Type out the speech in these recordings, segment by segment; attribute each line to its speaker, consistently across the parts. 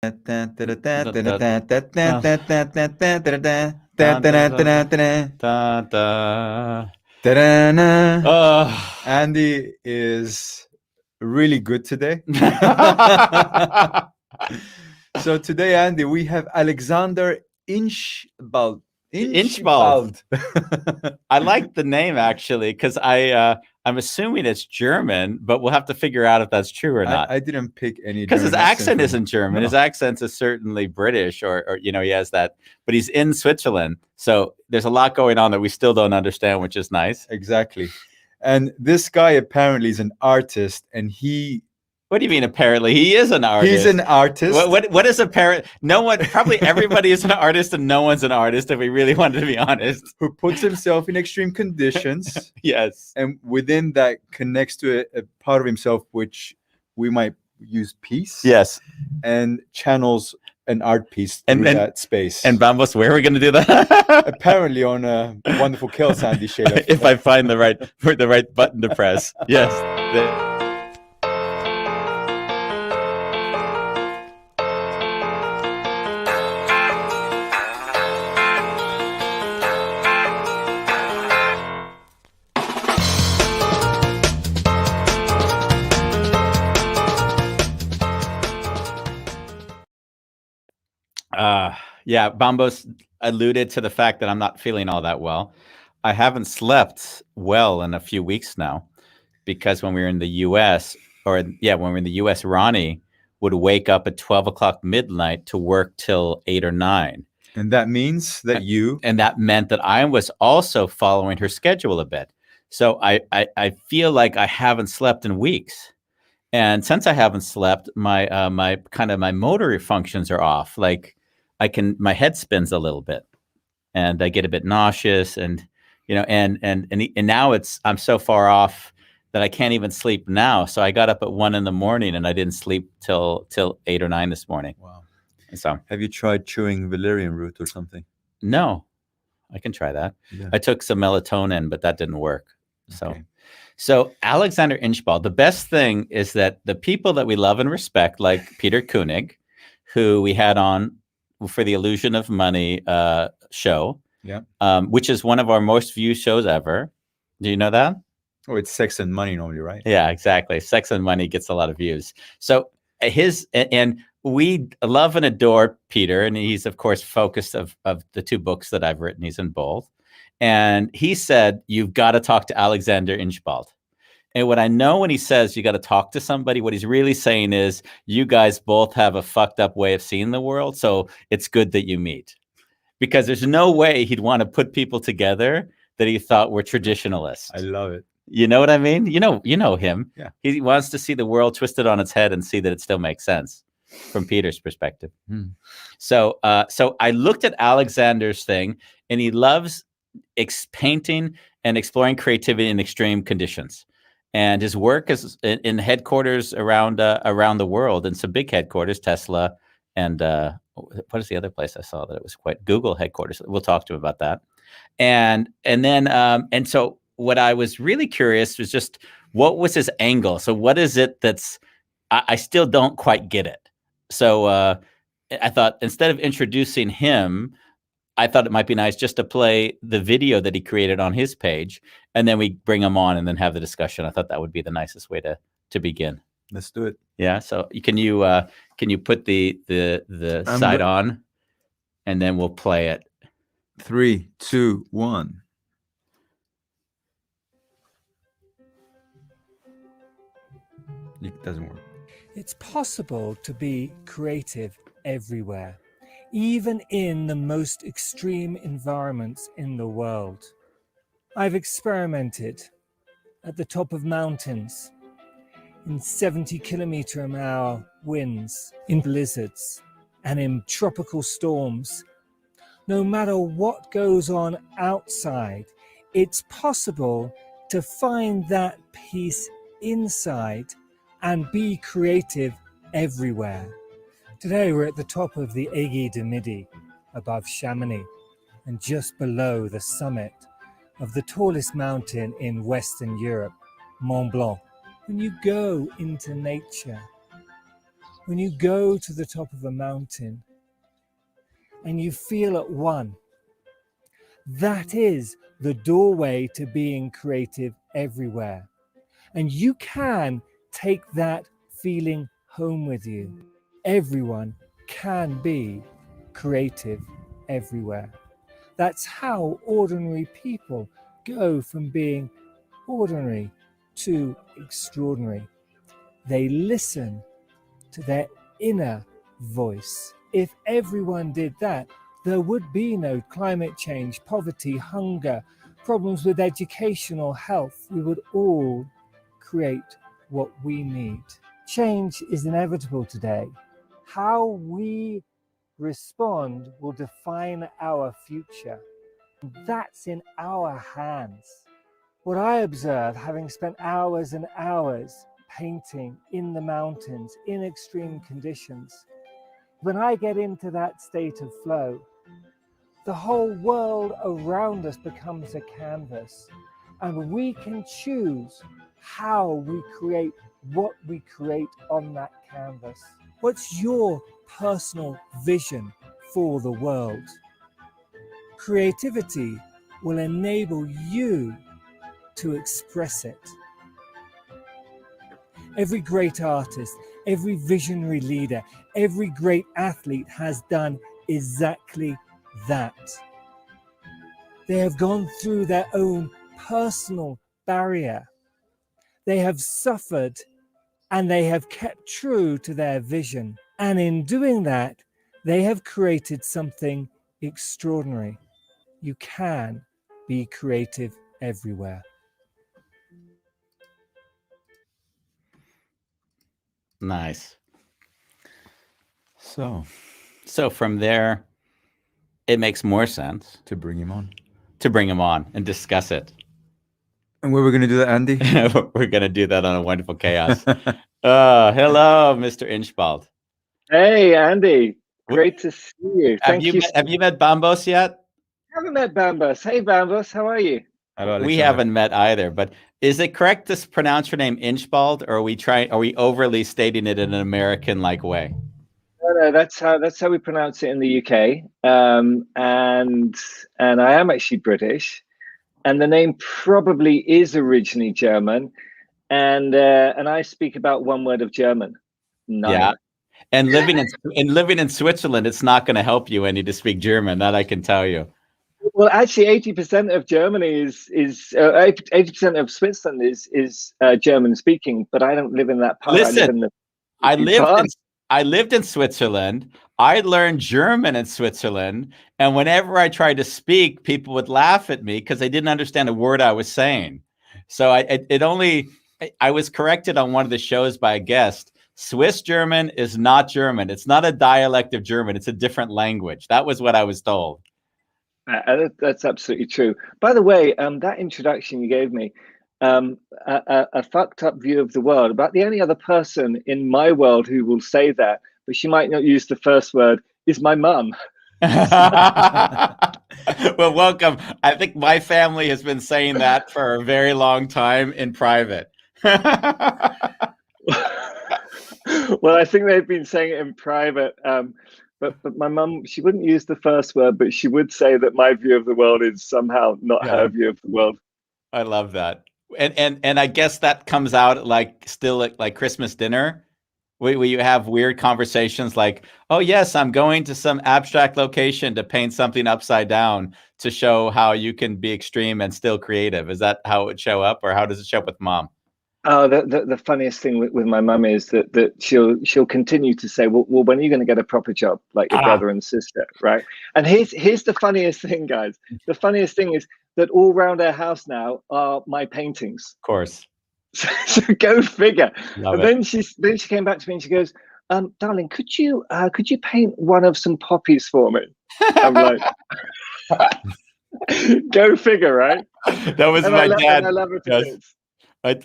Speaker 1: Da, da, da, da. Oh.
Speaker 2: Andy is really good today. So today, Andy, we have Alexander Inchbald.
Speaker 1: Inchbald. I like the name actually because I'm assuming it's German, but we'll have to figure out if that's true or not.
Speaker 2: I didn't pick any
Speaker 1: because his
Speaker 2: German
Speaker 1: accent
Speaker 2: from-
Speaker 1: isn't German.
Speaker 2: No.
Speaker 1: His accent is certainly British, or he has that, but he's in Switzerland, so there's a lot going on that we still don't understand, which is nice.
Speaker 2: Exactly. And this guy apparently is an artist, and
Speaker 1: What do you mean? Apparently, he is an artist.
Speaker 2: he's an artist.
Speaker 1: What is apparent? No one, probably everybody is an artist, and no one's an artist. If we really wanted to be honest,
Speaker 2: who puts himself in extreme conditions.
Speaker 1: Yes,
Speaker 2: and within that connects to a part of himself which we might use peace.
Speaker 1: Yes,
Speaker 2: and channels an art piece through that space.
Speaker 1: And Bambos, where are we going to do that?
Speaker 2: Apparently on a wonderful kill, Sandy Shade.
Speaker 1: If I find the right button to press. Yes. Yeah, Bambos alluded to the fact that I'm not feeling all that well. I haven't slept well in a few weeks now because when we were in the U.S., when we were in the U.S., Ronnie would wake up at 12 o'clock midnight to work till 8 or 9.
Speaker 2: And that means that
Speaker 1: and that meant that I was also following her schedule a bit. So I feel like I haven't slept in weeks. And since I haven't slept, my my motor functions are off. Like my head spins a little bit, and I get a bit nauseous, and now I'm so far off that I can't even sleep now. So I got up at 1 a.m, and I didn't sleep till 8 or 9 this morning.
Speaker 2: Wow!
Speaker 1: So
Speaker 2: have you tried chewing valerian root or something?
Speaker 1: No, I can try that.
Speaker 2: Yeah.
Speaker 1: I took some melatonin, but that didn't work. So Alexander Inchbald, the best thing is that the people that we love and respect, like Peter Koenig, who we had on for the Illusion of Money show, which is one of our most viewed shows ever. Do you know that?
Speaker 2: Oh, it's Sex and Money normally, right?
Speaker 1: Yeah, exactly. Sex and Money gets a lot of views. So and we love and adore Peter, and he's of course focused of the 2 books that I've written. He's in both. And he said, you've got to talk to Alexander Inchbald. And what I know when he says you got to talk to somebody, what he's really saying is you guys both have a fucked up way of seeing the world. So it's good that you meet, because there's no way he'd want to put people together that he thought were traditionalists.
Speaker 2: I love it.
Speaker 1: You know what I mean? You know him.
Speaker 2: Yeah.
Speaker 1: He wants to see the world twisted on its head and see that it still makes sense from Peter's perspective. So I looked at Alexander's thing, and he loves painting and exploring creativity in extreme conditions. And his work is in headquarters around the world, and some big headquarters, Tesla, and what is the other place I saw that it was quite Google headquarters? We'll talk to him about that. And so what I was really curious was just what was his angle. So what is it that's I still don't quite get it. So I thought instead of introducing him, I thought it might be nice just to play the video that he created on his page, and then we bring him on and then have the discussion. I thought that would be the nicest way to begin.
Speaker 2: Let's do it.
Speaker 1: Yeah. So can you put the side on, and then we'll play it.
Speaker 2: 3, 2, 1. It doesn't work.
Speaker 3: It's possible to be creative everywhere, even in the most extreme environments in the world. I've experimented at the top of mountains, in 70 km/h winds, in blizzards, and in tropical storms. No matter what goes on outside, it's possible to find that peace inside and be creative everywhere. Today we're at the top of the Aiguille du Midi, above Chamonix, and just below the summit of the tallest mountain in Western Europe, Mont Blanc. When you go into nature, When you go to the top of a mountain and you feel at one, that is the doorway to being creative everywhere. And you can take that feeling home with you. Everyone can be creative everywhere. That's how ordinary people go from being ordinary to extraordinary. They listen to their inner voice. If everyone did that, there would be no climate change, poverty, hunger, problems with education or health. We would all create what we need. Change is inevitable today. How we respond will define our future. That's in our hands. What I observe, having spent hours and hours painting in the mountains, in extreme conditions, when I get into that state of flow, the whole world around us becomes a canvas, and we can choose how we create what we create on that canvas. What's your personal vision for the world? Creativity will enable you to express it. Every great artist, every visionary leader, every great athlete has done exactly that. They have gone through their own personal barrier. They have suffered and they have kept true to their vision. And in doing that, they have created something extraordinary. You can be creative everywhere.
Speaker 1: Nice.
Speaker 2: So
Speaker 1: So from there, it makes more sense
Speaker 2: to bring him on.
Speaker 1: to bring him on and discuss it.
Speaker 2: And where we're going to do that, Andy?
Speaker 1: We're going to do that on a Wonderful Chaos. Hello, Mr. Inchbald.
Speaker 4: Hey, Andy. Great to see you.
Speaker 1: Have you met Bambos yet?
Speaker 4: I haven't met Bambos. Hey, Bambos, how are you?
Speaker 2: Hello, Alexander.
Speaker 1: We haven't met either, but is it correct to pronounce your name Inchbald, or are we overly stating it in an American-like way?
Speaker 4: No, that's how we pronounce it in the UK. And I am actually British, and the name probably is originally German, and I speak about one word of German. Nine.
Speaker 1: Yeah. And living in Switzerland, it's not going to help you any to speak German. That I can tell you.
Speaker 4: Well, actually, 80% of Germany is 80% of Switzerland is German speaking, but I don't live in that part.
Speaker 1: Listen, I lived in Switzerland. I learned German in Switzerland, and whenever I tried to speak, people would laugh at me because they didn't understand a word I was saying. So I was corrected on one of the shows by a guest. Swiss German is not German. It's not a dialect of German. It's a different language. That was what I was told.
Speaker 4: That's absolutely true. By the way, that introduction you gave me, a fucked up view of the world. About the only other person in my world who will say that, but she might not use the first word, is my mum.
Speaker 1: Well, welcome. I think my family has been saying that for a very long time in private.
Speaker 4: Well, I think they've been saying it in private. But my mum, she wouldn't use the first word, but she would say that my view of the world is somehow not her view of the world.
Speaker 1: I love that. And I guess that comes out like Christmas dinner, where you have weird conversations like, oh yes, I'm going to some abstract location to paint something upside down to show how you can be extreme and still creative. Is that how it would show up, or how does it show up with mom?
Speaker 4: Oh, the funniest thing with my mum is that she'll continue to say, well, when are you going to get a proper job like your brother and sister, right? And here's the funniest thing, guys. The funniest thing is that all around our house now are my paintings.
Speaker 1: Of course.
Speaker 4: So go figure.
Speaker 1: Love
Speaker 4: and then she came back to me and she goes, darling, could you paint one of some poppies for me? I'm like, go figure, right?
Speaker 1: That was my dad.
Speaker 4: I love it.
Speaker 1: Yes.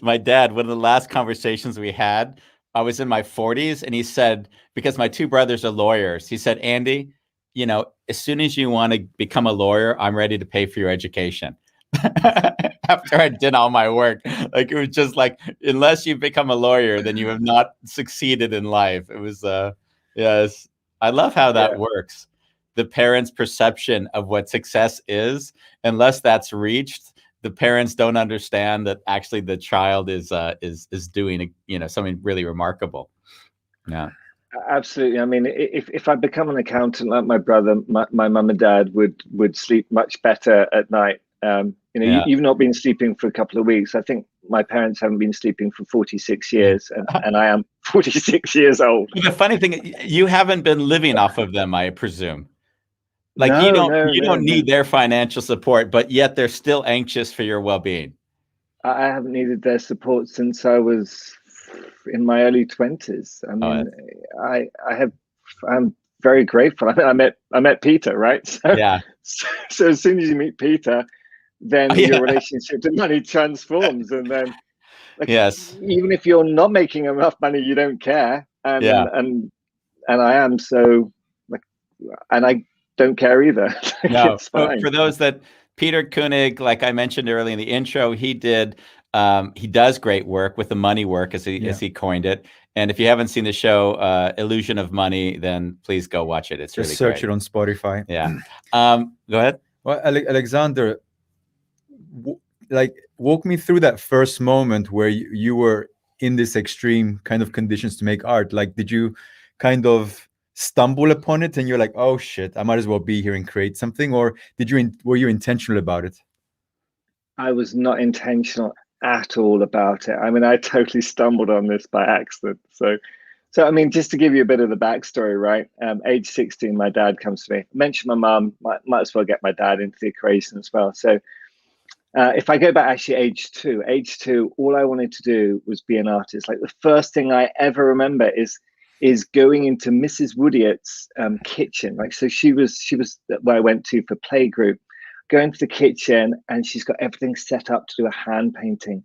Speaker 1: My dad, one of the last conversations we had, I was in my 40s, and he said, because my two brothers are lawyers, he said, Andy, as soon as you want to become a lawyer, I'm ready to pay for your education. After I did all my work, like it was just like, unless you become a lawyer, then you have not succeeded in life. It was, yes. I love how that works. The parents' perception of what success is, unless that's reached, the parents don't understand that actually the child is doing, something really remarkable. Yeah.
Speaker 4: Absolutely. I mean, if I become an accountant like my brother, my mum and dad would sleep much better at night. You've not been sleeping for a couple of weeks. I think my parents haven't been sleeping for 46 years, and I am 46 years old.
Speaker 1: The funny thing, you haven't been living off of them, I presume. Like
Speaker 4: No,
Speaker 1: you don't need their financial support, but yet they're still anxious for your well-being.
Speaker 4: I haven't needed their support since I was in my early 20s. I mean, I'm very grateful. I met Peter, right? So,
Speaker 1: yeah.
Speaker 4: So as soon as you meet Peter, then your relationship to money transforms, and then,
Speaker 1: yes,
Speaker 4: even if you're not making enough money, you don't care, and I am, so and I don't care either.
Speaker 1: No,
Speaker 4: it's fine.
Speaker 1: for those that Peter Koenig, like I mentioned earlier in the intro, he does great work with the money work, as he coined it. And if you haven't seen the show Illusion of Money, then please go watch it. It's
Speaker 2: just
Speaker 1: really
Speaker 2: search
Speaker 1: great.
Speaker 2: it on Spotify.
Speaker 1: Yeah. Go ahead.
Speaker 2: Well, Alexander, walk me through that first moment where you were in this extreme kind of conditions to make art. Like, did you kind of stumble upon it and you're like, oh shit, I might as well be here and create something? Or were you intentional about it?
Speaker 4: I was not intentional at all about it. I mean, I totally stumbled on this by accident. So I mean, just to give you a bit of the backstory, right? Age 16, my dad comes to me. I mentioned my mum, might as well get my dad into the equation as well. So if I go back, actually, age two, all I wanted to do was be an artist. Like, the first thing I ever remember is going into Mrs. Woodiett's kitchen. Like, so she was where I went to for playgroup. Going to the kitchen, and she's got everything set up to do a hand painting.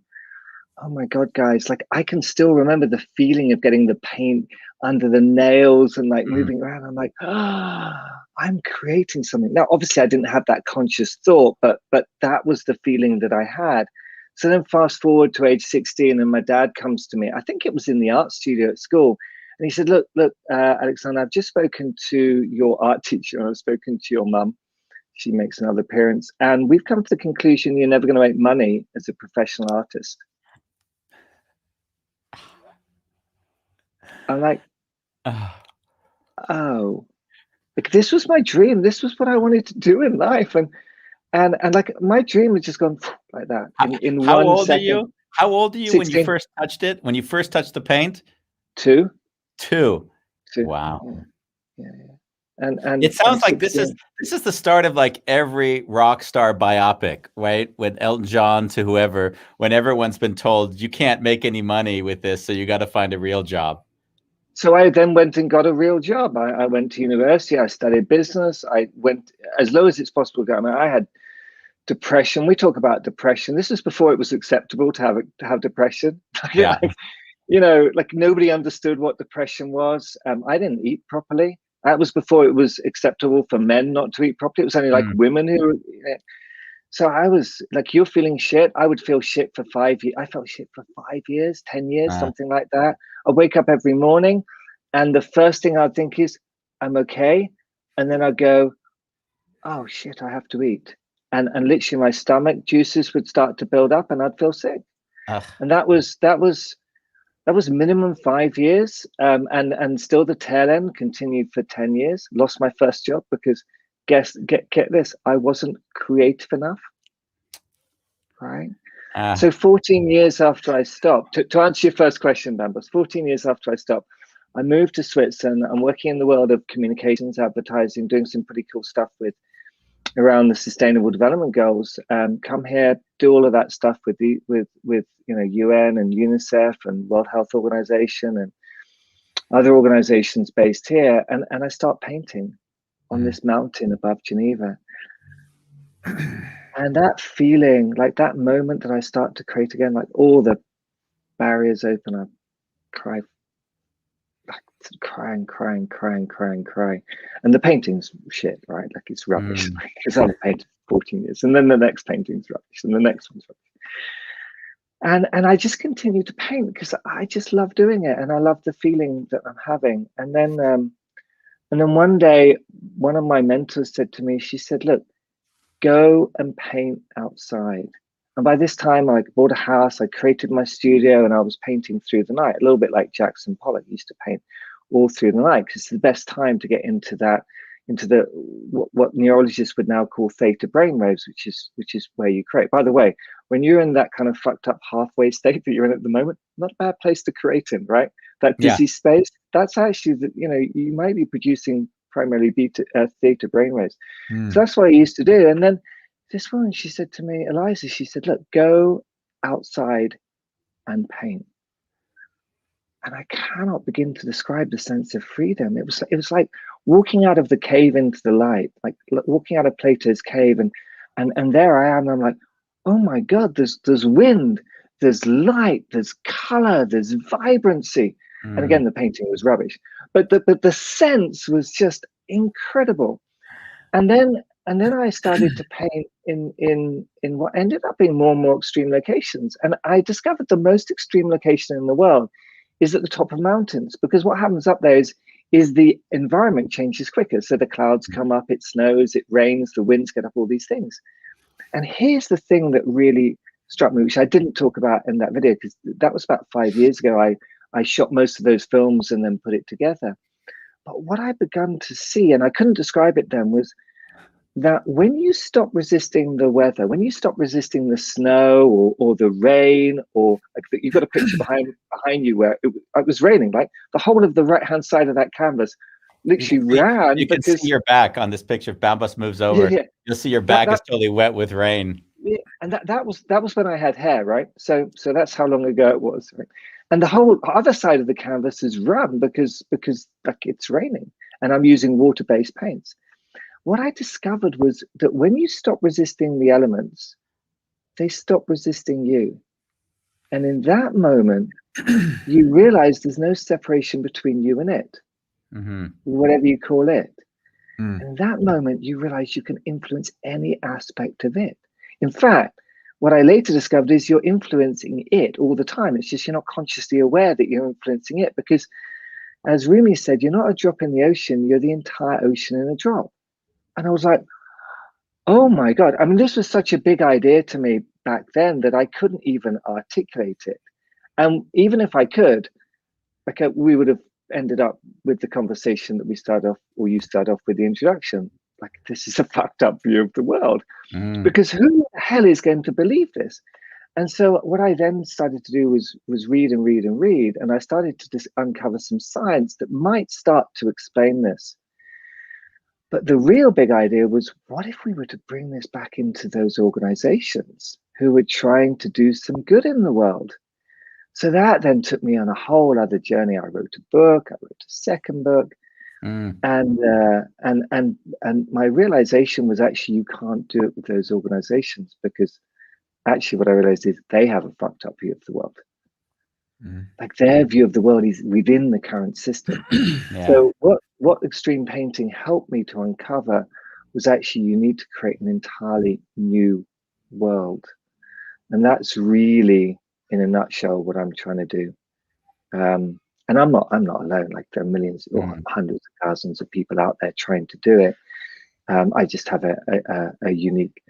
Speaker 4: Oh my God, guys, like, I can still remember the feeling of getting the paint under the nails and like moving around. I'm like, I'm creating something. Now, obviously I didn't have that conscious thought, but that was the feeling that I had. So then fast forward to age 16, and my dad comes to me. I think it was in the art studio at school. And he said, look, Alexander, I've just spoken to your art teacher, and I've spoken to your mum. She makes another appearance. And we've come to the conclusion you're never going to make money as a professional artist. I'm like, oh, like, this was my dream. This was what I wanted to do in life. And like, my dream had just gone like that in
Speaker 1: how
Speaker 4: 1
Speaker 1: old
Speaker 4: second.
Speaker 1: Are you? How old are you
Speaker 4: 16.
Speaker 1: when you first touched it? When you first touched the paint?
Speaker 4: 2.
Speaker 1: Wow.
Speaker 4: Yeah. And
Speaker 1: it sounds like this is the start of like every rock star biopic, right? With Elton John to whoever, when everyone's been told you can't make any money with this, so you got to find a real job.
Speaker 4: So I then went and got a real job. I went to university. I studied business. I went as low as it's possible to go. I mean, I had depression. We talk about depression. This is before it was acceptable to have depression.
Speaker 1: Yeah.
Speaker 4: Like nobody understood what depression was. I didn't eat properly. That was before it was acceptable for men not to eat properly. It was only like women who. So I was like, you're feeling shit. I would feel shit for 5 years. I felt shit for 5 years, 10 years, something like that. I'd wake up every morning, and the first thing I'd think is, I'm okay. And then I'd go, oh shit, I have to eat. And literally my stomach juices would start to build up, and I'd feel sick. And that was minimum 5 years. And still the tail end continued for 10 years. Lost my first job because get this, I wasn't creative enough. Right. So 14 years after I stopped, to answer your first question, Bambos, 14 years after I stopped, I moved to Switzerland. I'm working in the world of communications, advertising, doing some pretty cool stuff around the Sustainable Development Goals. Come here, do all of that stuff with UN and UNICEF and World Health Organization and other organizations based here, and I start painting on this mountain above Geneva. And that feeling, like that moment that I start to create again, like all the barriers open, I cry, like started crying. And the painting's shit, right? Like it's rubbish. Like, it's on painted 14 years. And then the next painting's rubbish. And the next one's rubbish. And I just continued to paint because I just love doing it. And I love the feeling that I'm having. And then one day, one of my mentors said to me, she said, look, go and paint outside. And by this time, I bought a house, I created my studio, and I was painting through the night, a little bit like Jackson Pollock used to paint all through the night, because it's the best time to get into the what neurologists would now call theta brainwaves, which is where you create. By the way, when you're in that kind of fucked up halfway state that you're in at the moment, not a bad place to create in, right? That dizzy space, that's actually you might be producing primarily theta brainwaves. So that's what I used to do. And then this woman, she said to me, Eliza, she said, look, go outside and paint. And I cannot begin to describe the sense of freedom. It was like walking out of the cave into the light, like walking out of Plato's cave, and there I am. And I'm like, oh my God, there's wind, there's light, there's color, there's vibrancy. And again, the painting was rubbish, but the sense was just incredible. And then I started to paint in what ended up being more and more extreme locations. And I discovered the most extreme location in the world is at the top of mountains, because what happens up there is the environment changes quicker. So the clouds come up, it snows, it rains, the winds get up, all these things. And here's the thing that really struck me, which I didn't talk about in that video, because that was about 5 years ago. I shot most of those films and then put it together. But what I began to see, and I couldn't describe it then, was that when you stop resisting the weather, when you stop resisting the snow or the rain, or like you've got a picture behind you where it was raining, like the whole of the right-hand side of that canvas literally ran.
Speaker 1: You can see your back on this picture. If Bambas moves over, you'll see your back is totally wet with rain.
Speaker 4: Yeah, and that was when I had hair, right? So that's how long ago it was, right? And the whole other side of the canvas is run because like it's raining, and I'm using water-based paints. What I discovered was that when you stop resisting the elements, they stop resisting you. And in that moment, you realize there's no separation between you and it, whatever you call it. In that moment, you realize you can influence any aspect of it. In fact, what I later discovered is you're influencing it all the time. It's just you're not consciously aware that you're influencing it, because as Rumi said, you're not a drop in the ocean, you're the entire ocean in a drop. And I was like, oh my God. I mean, this was such a big idea to me back then that I couldn't even articulate it. And even if I could, like we would have ended up with the conversation that we started off, or you start off with the introduction. Like, this is a fucked up view of the world, because who the hell is going to believe this? And so what I then started to do was read and read and read. And I started to just uncover some science that might start to explain this. But the real big idea was, what if we were to bring this back into those organizations who were trying to do some good in the world? So that then took me on a whole other journey. I wrote a book, I wrote a second book. And my realization was, actually, you can't do it with those organizations, because actually what I realized is they have a fucked up view of the world. Like, their view of the world is within the current system. So what extreme painting helped me to uncover was, actually, you need to create an entirely new world. And that's really, in a nutshell, what I'm trying to do. And I'm not alone. Like, there are millions or hundreds of thousands of people out there trying to do it. I just have a unique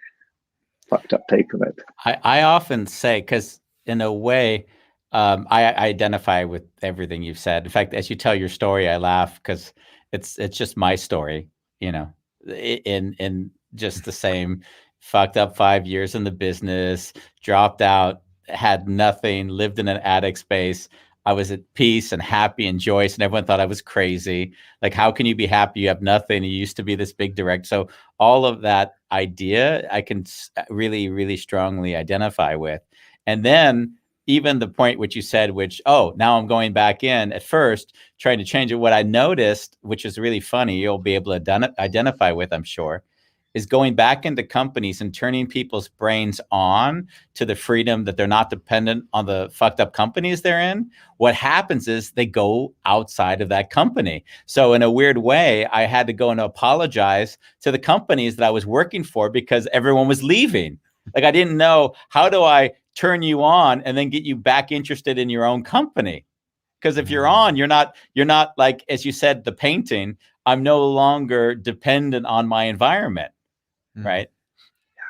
Speaker 4: fucked up take on it.
Speaker 1: I often say, because in a way, I identify with everything you've said. In fact, as you tell your story, I laugh, because it's just my story, in just the same fucked up 5 years in the business, dropped out, had nothing, lived in an attic space. I was at peace and happy and joyous, and everyone thought I was crazy. Like, how can you be happy? You have nothing. You used to be this big director. So all of that idea, I can really, really strongly identify with. And then even the point which you said, which, now I'm going back in at first, trying to change it. What I noticed, which is really funny, you'll be able to identify with, I'm sure, is going back into companies and turning people's brains on to the freedom that they're not dependent on the fucked up companies they're in. What happens is they go outside of that company. So in a weird way, I had to go and apologize to the companies that I was working for because everyone was leaving. Like, I didn't know, how do I turn you on and then get you back interested in your own company? Because if you're on, you're not like, as you said, the painting, I'm no longer dependent on my environment, right?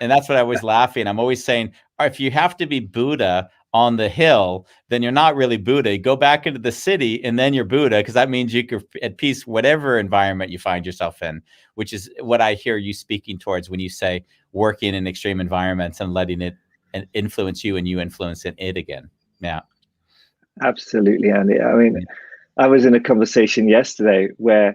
Speaker 1: And that's what I was laughing. I'm always saying, if you have to be Buddha on the hill, then you're not really Buddha. You go back into the city and then you're Buddha, because that means you can at peace whatever environment you find yourself in, which is what I hear you speaking towards when you say working in extreme environments and letting it influence you and you influence it again. Yeah.
Speaker 4: Absolutely, Andy. I mean, I was in a conversation yesterday where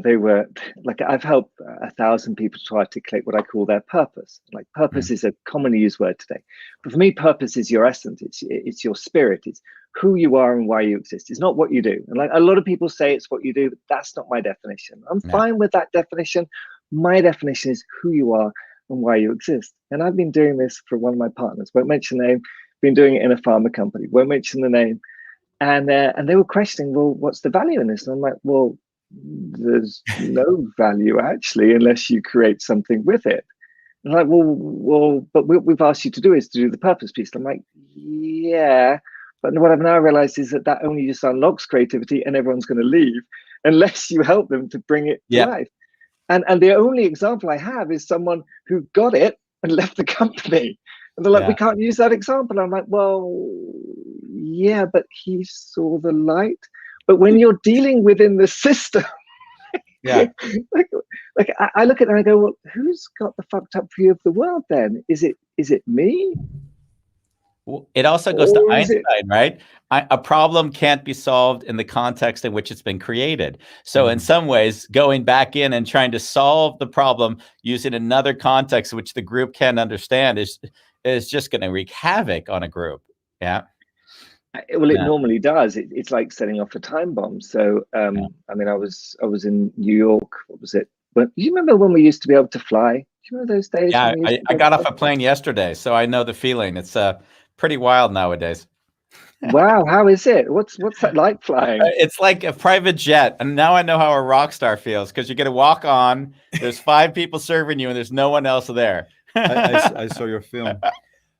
Speaker 4: they were like, I've helped 1,000 people to articulate what I call their purpose. Like, purpose is a commonly used word today, but for me, purpose is your essence. It's your spirit. It's who you are and why you exist. It's not what you do. And like, a lot of people say it's what you do, but that's not my definition. I'm fine with that definition. My definition is who you are and why you exist. And I've been doing this for one of my partners. Won't mention the name. Been doing it in a pharma company. Won't mention the name. And they were questioning, well, what's the value in this? And I'm like, well, there's no value actually unless you create something with it. And like, well, but what we've asked you to do is to do the purpose piece. I'm like, yeah, but what I've now realized is that only just unlocks creativity, and everyone's going to leave unless you help them to bring it to life. And the only example I have is someone who got it and left the company. And they're like, we can't use that example. I'm like, well, yeah, but he saw the light. But when you're dealing within the system, like I look at it and I go, well, who's got the fucked up view of the world then? Is it me?
Speaker 1: It also goes to Einstein, right? A problem can't be solved in the context in which it's been created. So in some ways, going back in and trying to solve the problem using another context which the group can't understand is just going to wreak havoc on a group. Yeah.
Speaker 4: Well, it normally does. It's like setting off a time bomb. So, I mean, I was in New York. What was it? But you remember when we used to be able to fly? Do you remember those days?
Speaker 1: Yeah, I got off a plane yesterday, so I know the feeling. It's pretty wild nowadays.
Speaker 4: Wow, how is it? What's that like flying?
Speaker 1: It's like a private jet, and now I know how a rock star feels, because you get to walk on. There's 5 people serving you, and there's no one else there.
Speaker 2: I saw your film,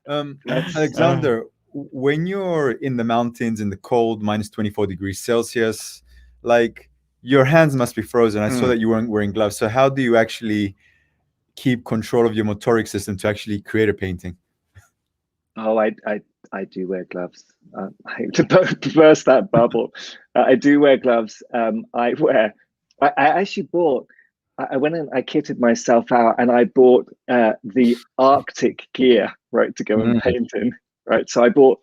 Speaker 2: Alexander. When you're in the mountains in the cold, minus 24 degrees Celsius, like, your hands must be frozen. I saw that you weren't wearing gloves. So how do you actually keep control of your motoric system to actually create a painting?
Speaker 4: Oh, I do wear gloves. To burst that bubble, I do wear gloves. I actually bought. I went and I kitted myself out, and I bought the Arctic gear, right, to go and paint in. Right, so I bought,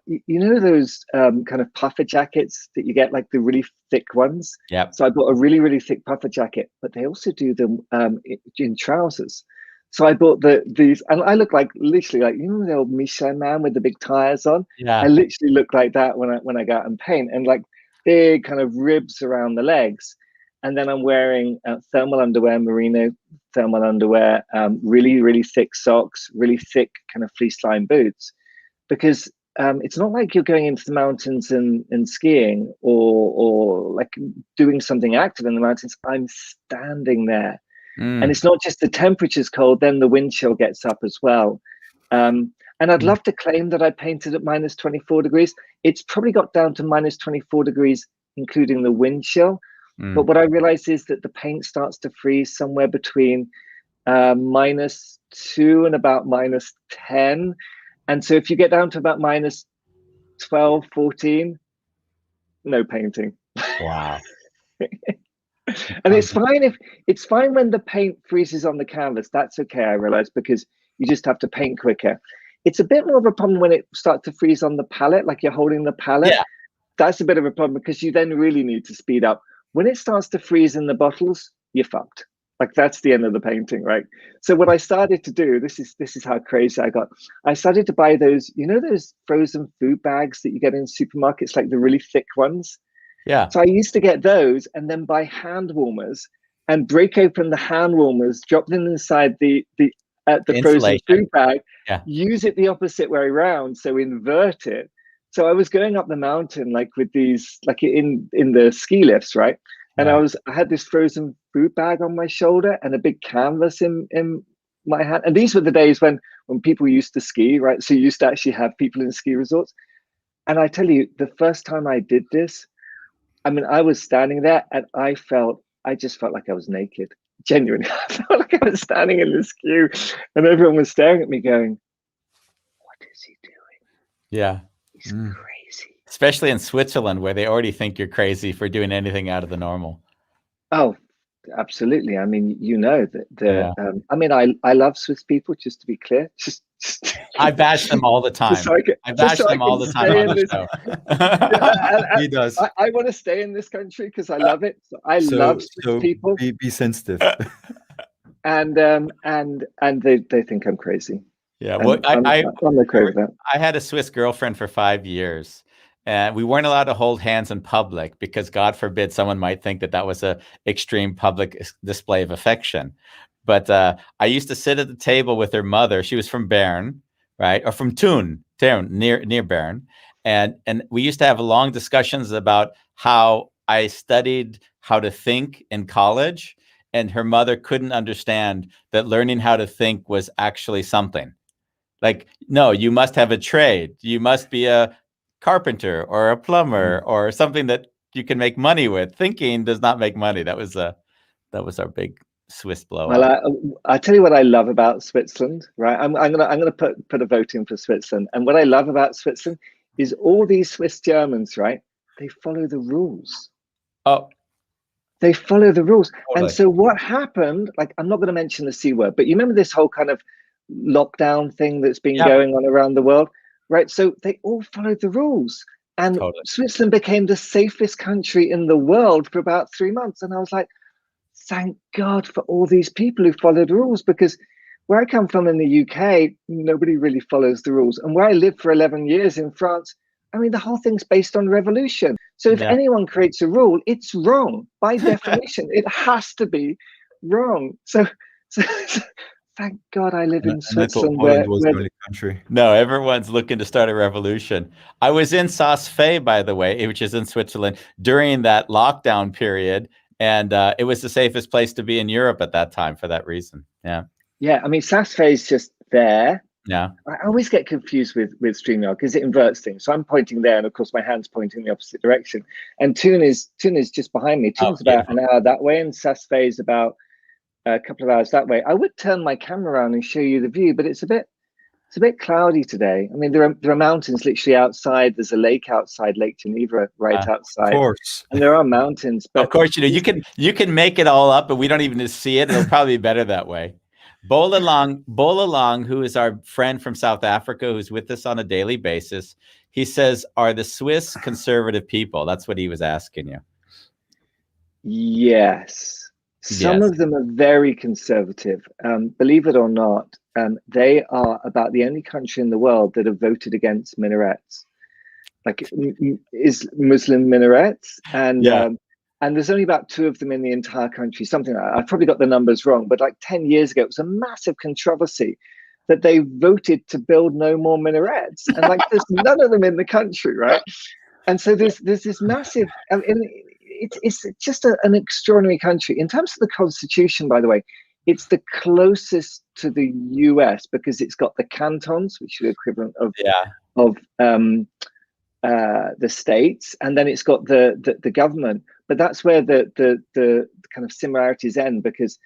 Speaker 4: you know, those kind of puffer jackets that you get, like the really thick ones.
Speaker 1: Yeah.
Speaker 4: So I bought a really, really thick puffer jacket, but they also do them in trousers. So I bought these, and I look like literally like, you know, the old Michelin man with the big tires on.
Speaker 1: Yeah.
Speaker 4: I literally look like that when I go out and paint, and like big kind of ribs around the legs. And then I'm wearing thermal underwear, merino thermal underwear, really, really thick socks, really thick kind of fleece lined boots. Because it's not like you're going into the mountains and skiing or like doing something active in the mountains. I'm standing there. And it's not just the temperature's cold, then the wind chill gets up as well. And I'd love to claim that I painted at minus 24 degrees. It's probably got down to minus 24 degrees, including the wind chill. But what I realized is that the paint starts to freeze somewhere between -2 and about -10. And so if you get down to about -12, 14, no painting.
Speaker 1: Wow.
Speaker 4: And it's fine when the paint freezes on the canvas. That's okay, I realize, because you just have to paint quicker. It's a bit more of a problem when it starts to freeze on the palette, like you're holding the palette.
Speaker 1: Yeah.
Speaker 4: That's a bit of a problem, because you then really need to speed up. When it starts to freeze in the bottles, you're fucked. Like, that's the end of the painting, right? So what I started to do, this is how crazy I got. I started to buy those, you know, those frozen food bags that you get in supermarkets, like the really thick ones.
Speaker 1: Yeah.
Speaker 4: So I used to get those and then buy hand warmers and break open the hand warmers, drop them inside the frozen
Speaker 1: Insulation.
Speaker 4: food bag,
Speaker 1: Yeah.
Speaker 4: use it the opposite way around, so invert it. So I was going up the mountain like with these, like in the ski lifts, right? And
Speaker 1: Yeah.
Speaker 4: I had this frozen food bag on my shoulder and a big canvas in my hand. And these were the days when people used to ski, right? So you used to actually have people in ski resorts. And I tell you, the first time I did this, I mean, I was standing there and I just felt like I was naked. Genuinely, I felt like I was standing in this queue and everyone was staring at me going, what is he doing?
Speaker 1: Yeah.
Speaker 4: He's crazy.
Speaker 1: Especially in Switzerland, where they already think you're crazy for doing anything out of the normal.
Speaker 4: Oh, absolutely. I mean, you know that I mean, I love Swiss people, just to be clear. Just
Speaker 1: I bash them all the time. I bash them all the time on the show.
Speaker 2: He does.
Speaker 4: I want to stay in this country because I love it. So I love Swiss people.
Speaker 2: Be sensitive.
Speaker 4: And they think I'm crazy.
Speaker 1: Yeah, well,
Speaker 4: I'm okay with that.
Speaker 1: I had a Swiss girlfriend for 5 years, and we weren't allowed to hold hands in public because, God forbid, someone might think that was a extreme public display of affection. But I used to sit at the table with her mother. She was from Bern, right, or from Thun, near Bern, and we used to have long discussions about how I studied how to think in college, and her mother couldn't understand that learning how to think was actually something. Like, no, you must have a trade. You must be a carpenter or a plumber or something that you can make money with. Thinking does not make money. That was our big Swiss blow.
Speaker 4: Well, I tell you what I love about Switzerland, right? I'm gonna put a vote in for Switzerland. And what I love about Switzerland is all these Swiss Germans, right? They follow the rules.
Speaker 1: Oh.
Speaker 4: They follow the rules.
Speaker 1: Totally.
Speaker 4: And so what happened, like, I'm not going to mention the C word, but you remember this whole kind of lockdown thing that's been going on around the world, right? So they all followed the rules. And Switzerland became the safest country in the world for about 3 months. And I was like, thank God for all these people who follow the rules, because where I come from in the UK, nobody really follows the rules. And where I lived for 11 years in France, I mean, the whole thing's based on revolution. So if anyone creates a rule, it's wrong by definition. It has to be wrong. So thank God I live in Switzerland.
Speaker 2: Poland was the only country.
Speaker 1: No, everyone's looking to start a revolution. I was in Saas-Fee, by the way, which is in Switzerland, during that lockdown period. And it was the safest place to be in Europe at that time for that reason. Yeah.
Speaker 4: Yeah, I mean, Saas-Fee is just there.
Speaker 1: Yeah.
Speaker 4: I always get confused with StreamYard because it inverts things. So I'm pointing there, and of course my hand's pointing in the opposite direction. And Thun is just behind me. Thun's about an hour that way, and Saas-Fee is about a couple of hours that way. I would turn my camera around and show you the view, but it's a bit cloudy today. I mean, there are mountains literally outside. There's a lake outside, Lake Geneva, right outside.
Speaker 2: Of course.
Speaker 4: And there are mountains. But
Speaker 1: of course, you can make it all up, but we don't even see it. It'll probably be better that way. Bolalong, who is our friend from South Africa, who's with us on a daily basis, he says, are the Swiss conservative people? That's what he was asking you.
Speaker 4: Yes. Some of them are very conservative. Believe it or not, they are about the only country in the world that have voted against minarets, like is Muslim minarets. And there's only about 2 of them in the entire country, something like that. I've probably got the numbers wrong, but like 10 years ago, it was a massive controversy that they voted to build no more minarets. And like, there's none of them in the country, right? And so there's this massive, I mean, it's just an extraordinary country. In terms of the Constitution, by the way, it's the closest to the US because it's got the cantons, which are the equivalent of the states, and then it's got the government. But that's where the kind of similarities end, because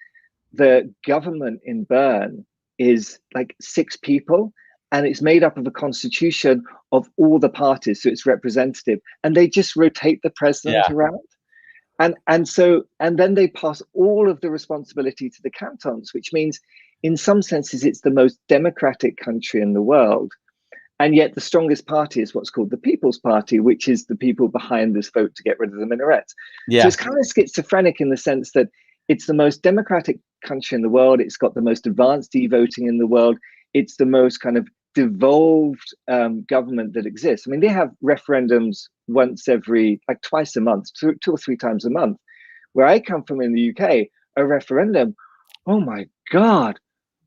Speaker 4: the government in Bern is like 6 people, and it's made up of a constitution of all the parties, so it's representative, and they just rotate the president around. And then they pass all of the responsibility to the cantons, which means in some senses it's the most democratic country in the world. And yet the strongest party is what's called the People's Party, which is the people behind this vote to get rid of the minarets. Yeah. So it's kind of schizophrenic in the sense that it's the most democratic country in the world. It's got the most advanced e-voting in the world. It's the most kind of devolved government that exists. I mean, they have referendums once every, like twice a month, 2 or 3 times a month. Where I come from in the UK, a referendum. Oh my God.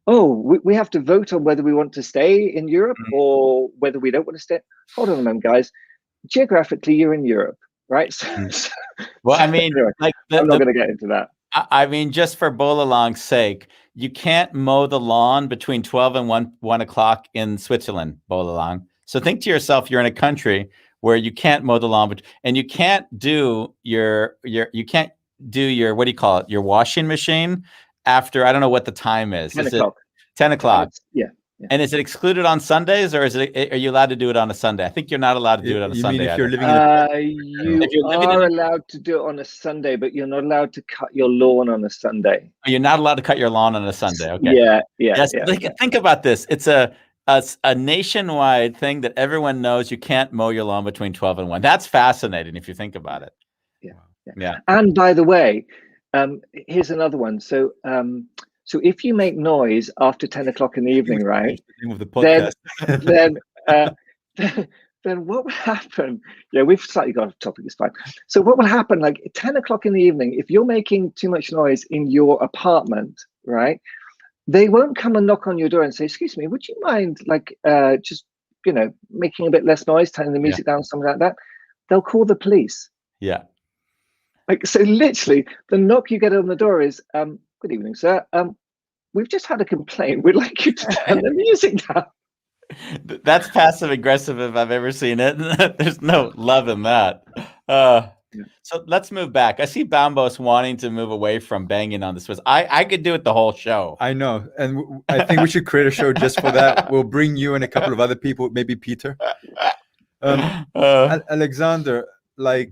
Speaker 4: Oh, we have to vote on whether we want to stay in Europe or whether we don't want to stay. Hold on a moment, guys. Geographically, you're in Europe, right?
Speaker 1: Well, I mean,
Speaker 4: anyway,
Speaker 1: like
Speaker 4: I'm not going to get into that.
Speaker 1: I mean, just for Bolalong's sake, you can't mow the lawn between 12 and 1 o'clock in Switzerland, Bolalong. So think to yourself, you're in a country where you can't mow the lawn, and you can't do your what do you call it? Your washing machine after, I don't know what the time is.
Speaker 4: 10
Speaker 1: is
Speaker 4: o'clock.
Speaker 1: It 10 o'clock?
Speaker 4: Yeah.
Speaker 1: And is it excluded on Sundays, or are you allowed to do it on a Sunday? I think you're not allowed to do it on a Sunday.
Speaker 2: You mean if you're living
Speaker 4: you are allowed to do it on a Sunday, but you're not allowed to cut your lawn on a Sunday.
Speaker 1: You're not allowed to cut your lawn on a Sunday. Okay.
Speaker 4: Yes.
Speaker 1: Think about this. It's a nationwide thing that everyone knows. You can't mow your lawn between 12 and 1. That's fascinating if you think about it. Yeah.
Speaker 4: And by the way, here's another one. So if you make noise after 10 o'clock in the evening, right?
Speaker 2: The name of the podcast.
Speaker 4: Then what will happen? Yeah, we've slightly got off topic. It's fine. So what will happen? Like 10 o'clock in the evening, if you're making too much noise in your apartment, right? They won't come and knock on your door and say, "Excuse me, would you mind just making a bit less noise, turning the music down, something like that?" They'll call the police.
Speaker 1: Yeah.
Speaker 4: Like, so literally, the knock you get on the door is, "Good evening, sir. We've just had a complaint. We'd like you to turn the music down."
Speaker 1: That's passive aggressive if I've ever seen it. There's no love in that. So let's move back. I see Bambos wanting to move away from banging on the Swiss. I could do it the whole show.
Speaker 2: I know. And I think we should create a show just for that. We'll bring you and a couple of other people, maybe Peter. Alexander, I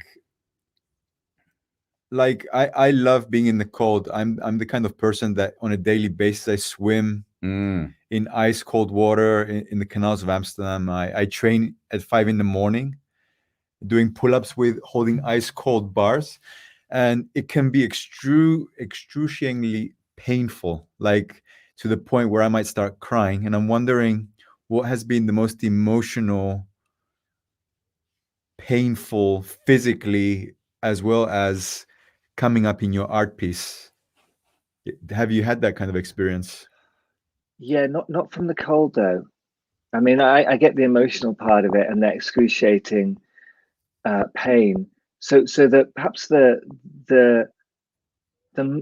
Speaker 2: love being in the cold. I'm the kind of person that on a daily basis I swim in ice cold water in the canals of Amsterdam. I train at 5 a.m. doing pull-ups with holding ice cold bars, and it can be excruciatingly painful, like to the point where I might start crying. And I'm wondering what has been the most emotional, painful, physically, as well as coming up in your art piece. Have you had that kind of experience?
Speaker 4: Yeah, not from the cold though. I mean, I get the emotional part of it and the excruciating pain. So that perhaps the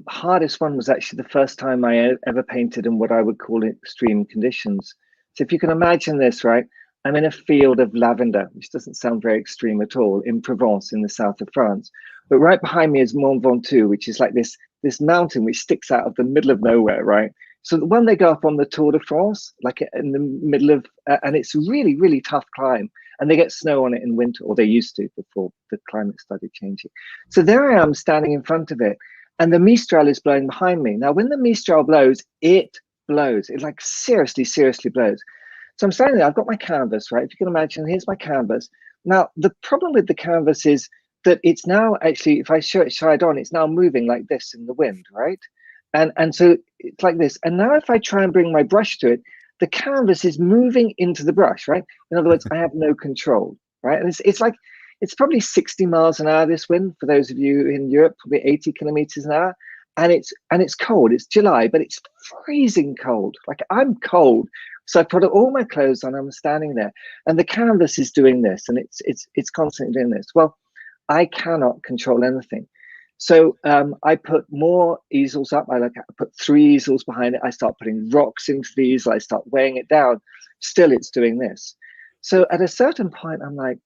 Speaker 4: hardest one was actually the first time I ever painted in what I would call extreme conditions. So if you can imagine this, right? I'm in a field of lavender, which doesn't sound very extreme at all, in Provence, in the south of France. But right behind me is Mont Ventoux, which is like this mountain which sticks out of the middle of nowhere, right? So when they go up on the Tour de France, like in the middle of, and it's really, really tough climb, and they get snow on it in winter, or they used to before the climate started changing. So there I am standing in front of it, and the Mistral is blowing behind me. Now, when the Mistral blows, it blows. It like seriously, seriously blows. So I'm standing there, I've got my canvas, right? If you can imagine, here's my canvas. Now, the problem with the canvas is that it's now actually, if I show it side on, it's now moving like this in the wind, right? And so it's like this. And now if I try and bring my brush to it, the canvas is moving into the brush, right? In other words, I have no control, right? And it's like, it's probably 60 miles an hour, this wind, for those of you in Europe, probably 80 kilometers an hour. And it's cold, it's July, but it's freezing cold. Like, I'm cold. So I put all my clothes on, I'm standing there, and the canvas is doing this, and it's constantly doing this. Well, I cannot control anything. So I put more easels up. I put 3 easels behind it. I start putting rocks into the easel. I start weighing it down. Still, it's doing this. So at a certain point, I'm like,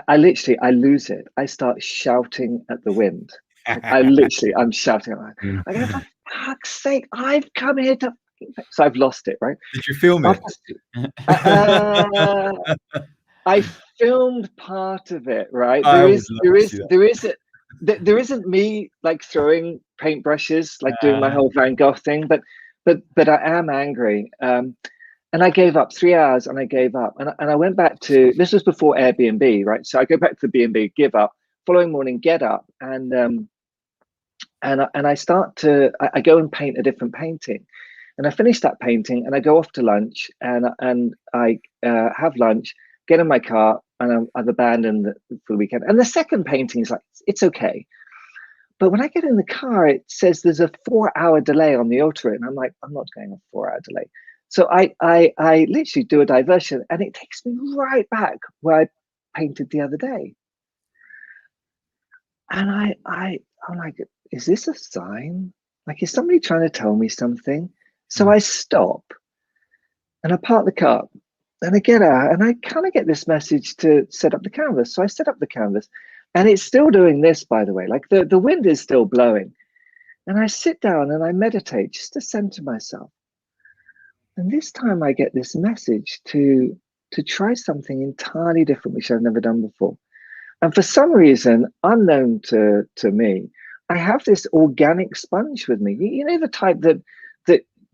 Speaker 4: I lose it. I start shouting at the wind. I'm shouting. I go, for fuck's sake, I've come here to. So I've lost it, right?
Speaker 2: Did you film it?
Speaker 4: I filmed part of it, right? There isn't me like throwing paintbrushes, like doing my whole Van Gogh thing, but I am angry. And I gave up 3 hours, and I gave up, and I went back to, this was before Airbnb, right? So I go back to the B&B, give up. Following morning, get up, and I start to, I go and paint a different painting, and I finish that painting, and I go off to lunch, and I have lunch, get in my car, and I've abandoned for the weekend. And the second painting is like, it's okay. But when I get in the car, it says there's a 4-hour delay on the auto, and I'm like, I'm not going a 4-hour delay. So I literally do a diversion, and it takes me right back where I painted the other day. And I'm like, is this a sign? Like, is somebody trying to tell me something? So I stop and I park the car and I get out and I kind of get this message to set up the canvas. So I set up the canvas and it's still doing this, by the way, like the wind is still blowing. And I sit down and I meditate just to center myself. And this time I get this message to try something entirely different, which I've never done before. And for some reason, unknown to me, I have this organic sponge with me. You know, the type that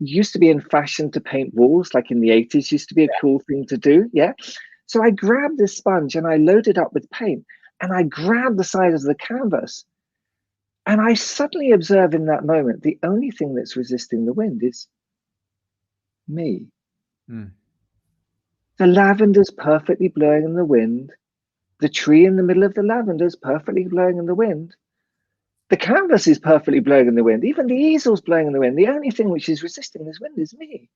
Speaker 4: used to be in fashion to paint walls, like in the 80s, used to be a cool thing to do. Yeah. So I grabbed this sponge and I loaded up with paint and I grabbed the side of the canvas. And I suddenly observe in that moment, the only thing that's resisting the wind is me. The lavender's perfectly blowing in the wind. The tree in the middle of the lavender is perfectly blowing in the wind. The canvas is perfectly blowing in the wind. Even the easel's blowing in the wind. The only thing which is resisting this wind is me.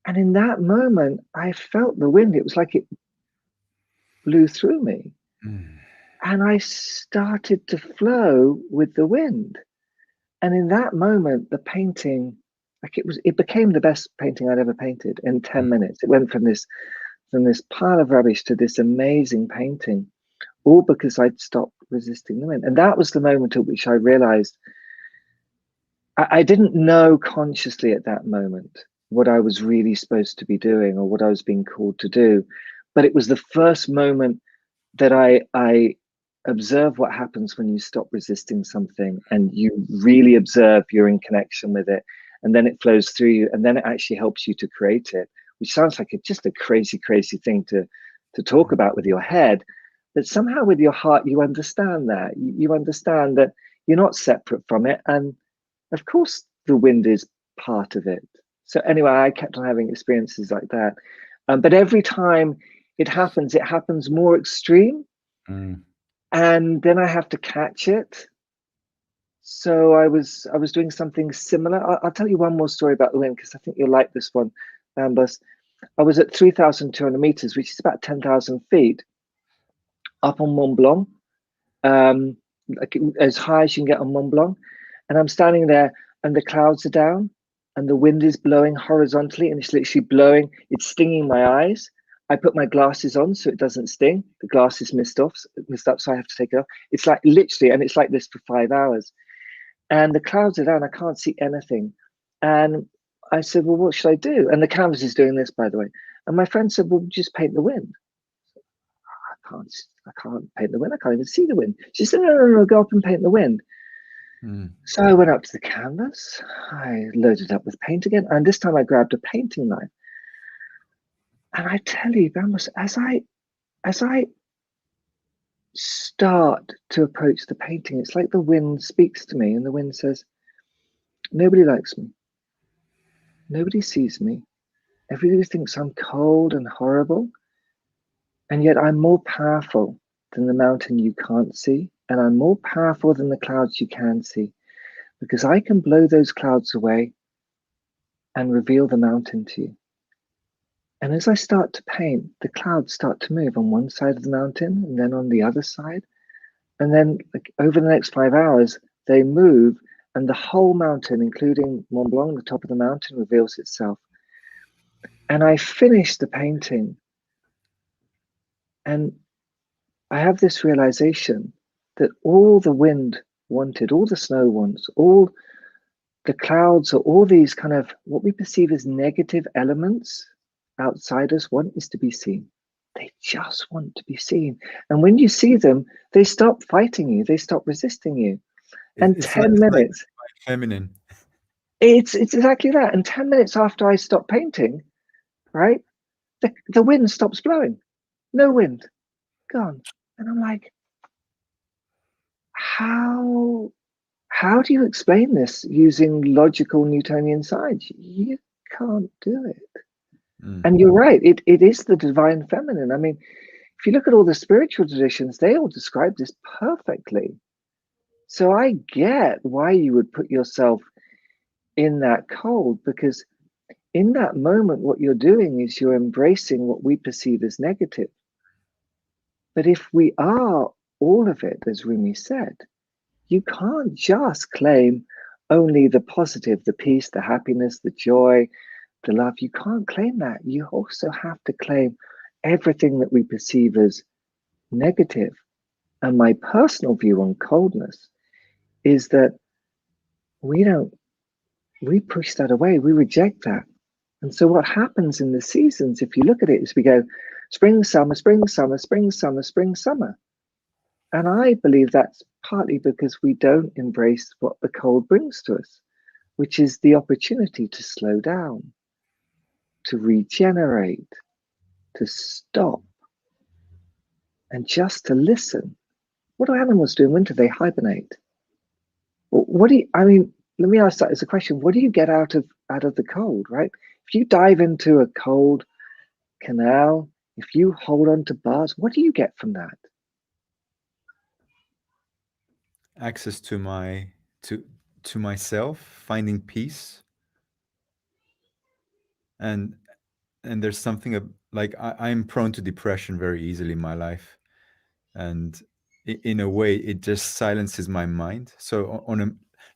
Speaker 4: And in that moment, I felt the wind. It was like it blew through me. And I started to flow with the wind. And in that moment, the painting, like it became the best painting I'd ever painted in 10 minutes. It went from this pile of rubbish to this amazing painting, all because I'd stopped resisting the wind. And that was the moment at which I realized I didn't know consciously at that moment what I was really supposed to be doing or what I was being called to do. But it was the first moment that I observe what happens when you stop resisting something and you really observe you're in connection with it. And then it flows through you and then it actually helps you to create it, which sounds like just a crazy, crazy thing to talk about with your head. But somehow with your heart, you understand that. You understand that you're not separate from it. And of course, the wind is part of it. So anyway, I kept on having experiences like that. But every time it happens more extreme. And then I have to catch it. So I was doing something similar. I'll tell you one more story about the wind because I think you'll like this one, Ambus. I was at 3,200 meters, which is about 10,000 feet, up on Mont Blanc, like as high as you can get on Mont Blanc. And I'm standing there and the clouds are down and the wind is blowing horizontally and it's literally blowing. It's stinging my eyes. I put my glasses on so it doesn't sting. The glasses missed up, so I have to take it off. It's like literally, and it's like this for 5 hours. And the clouds are down, I can't see anything. And I said, well, what should I do? And the canvas is doing this, by the way. And my friend said, well, just paint the wind. I can't paint the wind. I can't even see the wind. She said, no, go up and paint the wind. So I went up to the canvas. I loaded up with paint again. And this time I grabbed a painting knife. And I tell you, Bambus, as I start to approach the painting, it's like the wind speaks to me and the wind says, nobody likes me. Nobody sees me. Everybody thinks I'm cold and horrible. And yet I'm more powerful than the mountain you can't see. And I'm more powerful than the clouds you can see. Because I can blow those clouds away and reveal the mountain to you. And as I start to paint, the clouds start to move on one side of the mountain and then on the other side. And then like, over the next 5 hours, they move and the whole mountain, including Mont Blanc, the top of the mountain, reveals itself. And I finish the painting. And I have this realization that all the wind wanted, all the snow wants, all the clouds, or all these kind of what we perceive as negative elements outsiders want is to be seen. They just want to be seen. And when you see them, they stop fighting you. They stop resisting you. And
Speaker 2: It's
Speaker 4: 10 minutes.
Speaker 2: Like feminine.
Speaker 4: It's exactly that. And 10 minutes after I stop painting, right, the wind stops blowing. No wind. Gone. And I'm like, how do you explain this using logical Newtonian science? You can't do it. And you're right, it is the divine feminine. I mean, if you look at all the spiritual traditions, they all describe this perfectly. So I get why you would put yourself in that cold, because in that moment, what you're doing is you're embracing what we perceive as negative. But if we are all of it, as Rumi said, you can't just claim only the positive, the peace, the happiness, the joy, the love. You can't claim that. You also have to claim everything that we perceive as negative. And my personal view on coldness is that we push that away, we reject that. And so what happens in the seasons, if you look at it, is we go spring, summer, spring, summer, spring, summer, spring, summer. And I believe that's partly because we don't embrace what the cold brings to us, which is the opportunity to slow down, to regenerate, to stop, and just to listen. What do animals do in winter? They hibernate. What do you, I mean, let me ask that as a question. What do you get out of the cold, right? If you dive into a cold canal, if you hold on to bars, what do you get from that?
Speaker 2: Access to myself, finding peace, and there's something like I'm prone to depression very easily in my life, and in a way it just silences my mind. So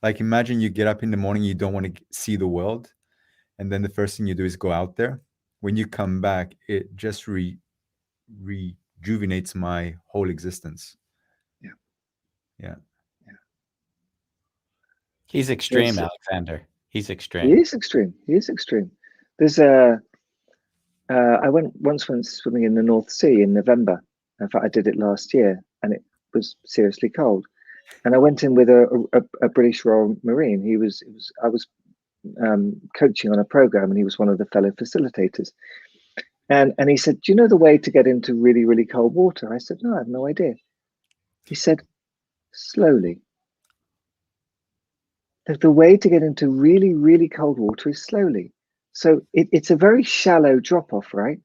Speaker 2: like, imagine you get up in the morning, you don't want to see the world, and then the first thing you do is go out there. When you come back, it just rejuvenates my whole existence. Yeah.
Speaker 1: He's extreme,
Speaker 4: Yes.
Speaker 1: Alexander. He's
Speaker 4: He
Speaker 1: extreme.
Speaker 4: is extreme. He is extreme. There's I once went swimming in the North Sea in November. In fact, I did it last year, and it was seriously cold. And I went in with a British Royal Marine. I was coaching on a program, and he was one of the fellow facilitators. And he said, "Do you know the way to get into really, really cold water?" I said, "No, I have no idea." He said, "Slowly. The way to get into really, really cold water is slowly." So it's a very shallow drop off, right?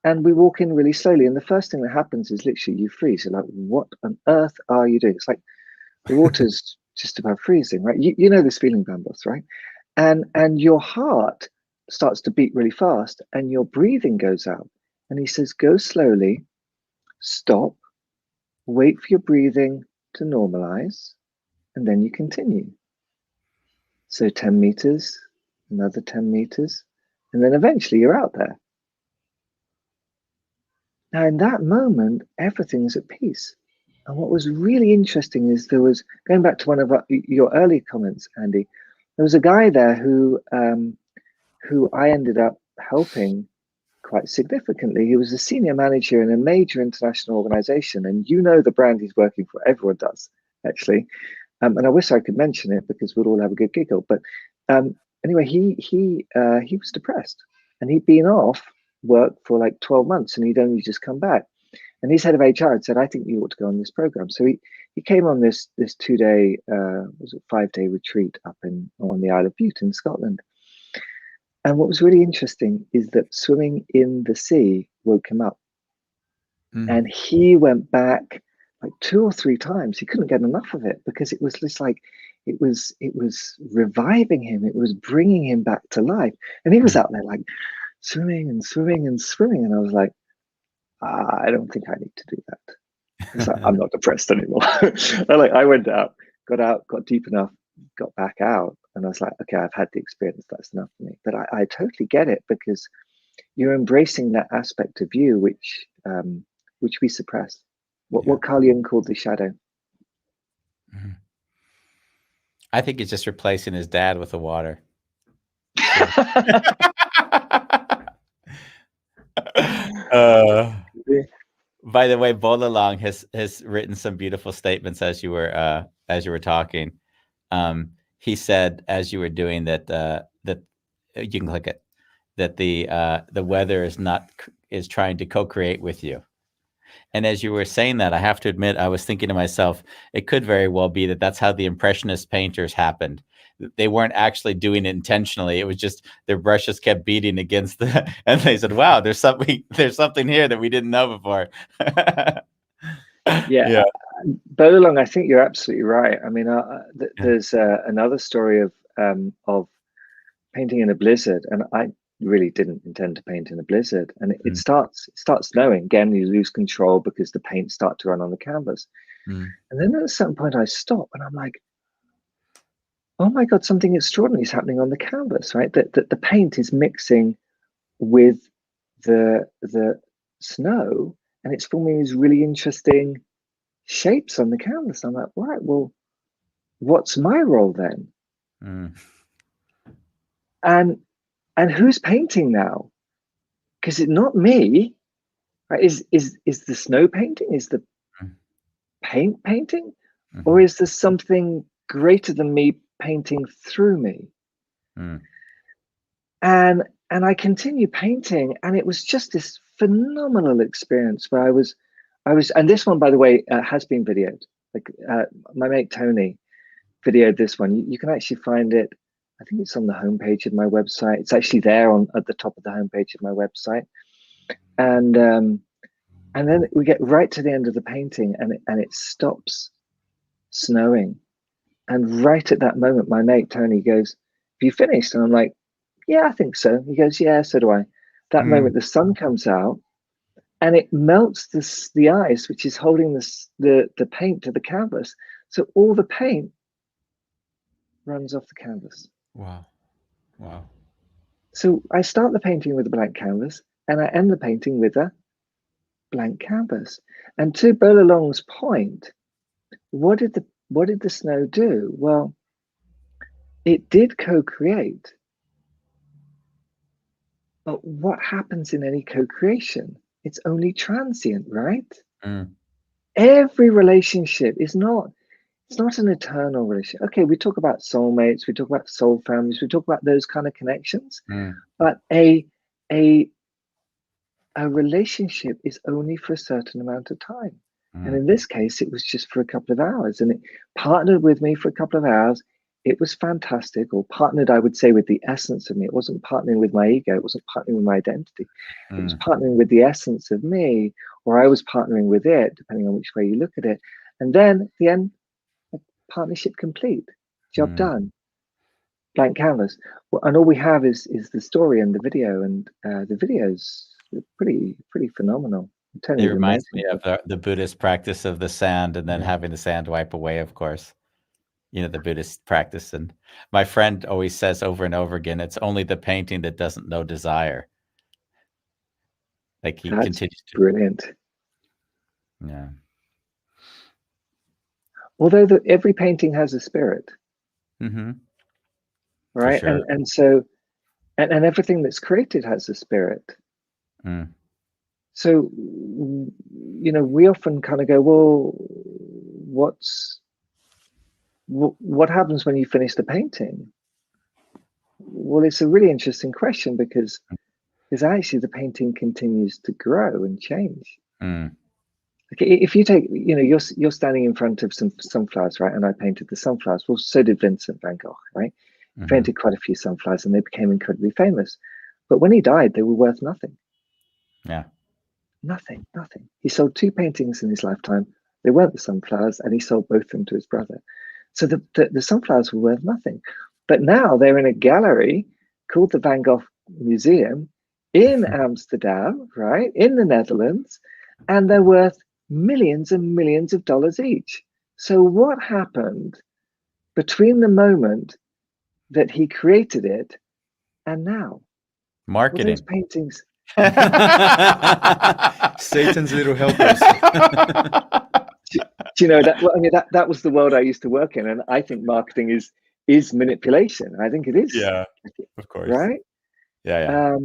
Speaker 4: And we walk in really slowly. And the first thing that happens is literally you freeze. You're like, what on earth are you doing? It's like the water's just about freezing, right? You know this feeling, Bambos, right? And your heart starts to beat really fast and your breathing goes out. And he says, go slowly, stop, wait for your breathing to normalize, and then you continue. So 10 meters, another 10 meters, and then eventually you're out there. Now, in that moment, everything's at peace. And what was really interesting is there was, going back to one of your early comments, Andy, there was a guy there who I ended up helping quite significantly. He was a senior manager in a major international organization. And you know the brand he's working for, everyone does, actually. And I wish I could mention it because we'd all have a good giggle. But anyway, he was depressed, and he'd been off work for like 12 months, and he'd only just come back. And his head of HR had said, "I think you ought to go on this program." So he came on this 2-day, was it 5-day retreat up on the Isle of Bute in Scotland. And what was really interesting is that swimming in the sea woke him up, and he went back like 2 or 3 times. He couldn't get enough of it because it was just like it was reviving him. It was bringing him back to life, and he was out there like swimming and swimming and swimming. And I was like, I don't think I need to do that. Like, I'm not depressed anymore. I went out, got deep enough, got back out, and I was like, okay, I've had the experience. That's enough for me. But I totally get it, because you're embracing that aspect of you which we suppress. What Carl Jung called the shadow.
Speaker 1: Mm-hmm. I think he's just replacing his dad with the water. By the way, Bolalong has written some beautiful statements as you were talking. He said, as you were doing that, that you can click it, that the weather is trying to co-create with you. And as you were saying that, I have to admit, I was thinking to myself, it could very well be that that's how the Impressionist painters happened. They weren't actually doing it intentionally. It was just their brushes kept beating against and they said, wow, there's something here that we didn't know before.
Speaker 4: Yeah. Bolong, I think you're absolutely right. I mean,
Speaker 1: Yeah.
Speaker 4: there's another story of painting in a blizzard, and I really didn't intend to paint in a blizzard. And it starts snowing again. You lose control because the paint starts to run on the canvas. And then at a certain point, I stop, and I'm like, "Oh my God, something extraordinary is happening on the canvas!" Right? That the paint is mixing with the snow, and it's forming these really interesting shapes on the canvas. I'm like, right, well, what's my role then? And who's painting now? Because it's not me, right? Is the snow painting? Is the paint painting? Or is there something greater than me painting through me? And I continue painting, and it was just this phenomenal experience where I was, and this one, by the way, has been videoed. Like my mate Tony videoed this one. You can actually find it. I think it's on the homepage of my website. It's actually there at the top of the homepage of my website. And then we get right to the end of the painting, and it stops snowing. And right at that moment, my mate Tony goes, "Have you finished?" And I'm like, "Yeah, I think so." He goes, "Yeah, so do I." That moment, the sun comes out, and it melts the ice, which is holding the paint to the canvas. So all the paint runs off the canvas.
Speaker 2: Wow.
Speaker 4: So I start the painting with a blank canvas, and I end the painting with a blank canvas. And to Bolalong's point, what did the snow do? Well, it did co-create. But what happens in any co-creation? It's only transient, right? Every relationship is not, it's not an eternal relationship. Okay, we talk about soulmates, we talk about soul families, we talk about those kind of connections, but a relationship is only for a certain amount of time. And in this case, it was just for a couple of hours, and it partnered with me for a couple of hours. It was fantastic, or partnered, I would say, with the essence of me. It wasn't partnering with my ego. It wasn't partnering with my identity. It was partnering with the essence of me, or I was partnering with it, depending on which way you look at it. And then at the end, partnership complete, job done, blank canvas. And all we have is the story and the video, and the video's pretty phenomenal.
Speaker 1: It reminds me of the Buddhist practice of the sand, and then having the sand wipe away, of course. You know, the Buddhist practice. And my friend always says over and over again, it's only the painting that doesn't know desire. Like he continues to.
Speaker 4: Brilliant.
Speaker 1: Yeah.
Speaker 4: Although every painting has a spirit. Right.
Speaker 1: Sure.
Speaker 4: And so, and everything that's created has a spirit. So, you know, we often kind of go, well, what happens when you finish the painting? Well, it's a really interesting question, because actually the painting continues to grow and change. Okay, if you take, you know, you're standing in front of some sunflowers, right? And I painted the sunflowers. Well, so did Vincent van Gogh, right? He painted quite a few sunflowers, and they became incredibly famous. But when he died, they were worth nothing.
Speaker 1: Yeah.
Speaker 4: Nothing. He sold 2 paintings in his lifetime. They weren't the sunflowers, and he sold both of them to his brother. So the sunflowers were worth nothing. But now they're in a gallery called the Van Gogh Museum in Amsterdam, right, in the Netherlands, and they're worth millions and millions of dollars each. So what happened between the moment that he created it and now?
Speaker 1: Marketing.
Speaker 4: Well, those paintings.
Speaker 2: Satan's little helpers.
Speaker 4: Do you know that? Well, I mean, that was the world I used to work in, and I think marketing is manipulation. I think it is.
Speaker 1: Yeah, of course.
Speaker 4: Right?
Speaker 1: Yeah.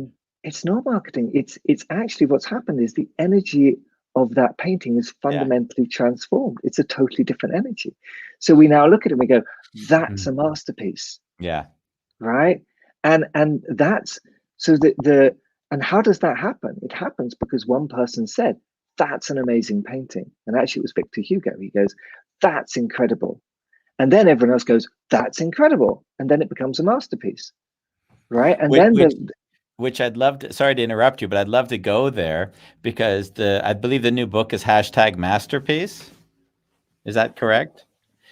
Speaker 4: It's not marketing. It's actually what's happened is the energy of that painting is fundamentally transformed. It's a totally different energy. So we now look at it and we go, that's a masterpiece.
Speaker 1: Yeah.
Speaker 4: Right? And that's so and how does that happen? It happens because one person said, that's an amazing painting. And actually it was Victor Hugo. He goes, that's incredible. And then everyone else goes, that's incredible. And then it becomes a masterpiece. Right? And
Speaker 1: which I'd love to, sorry to interrupt you, but I'd love to go there because I believe the new book is #masterpiece. Is that correct?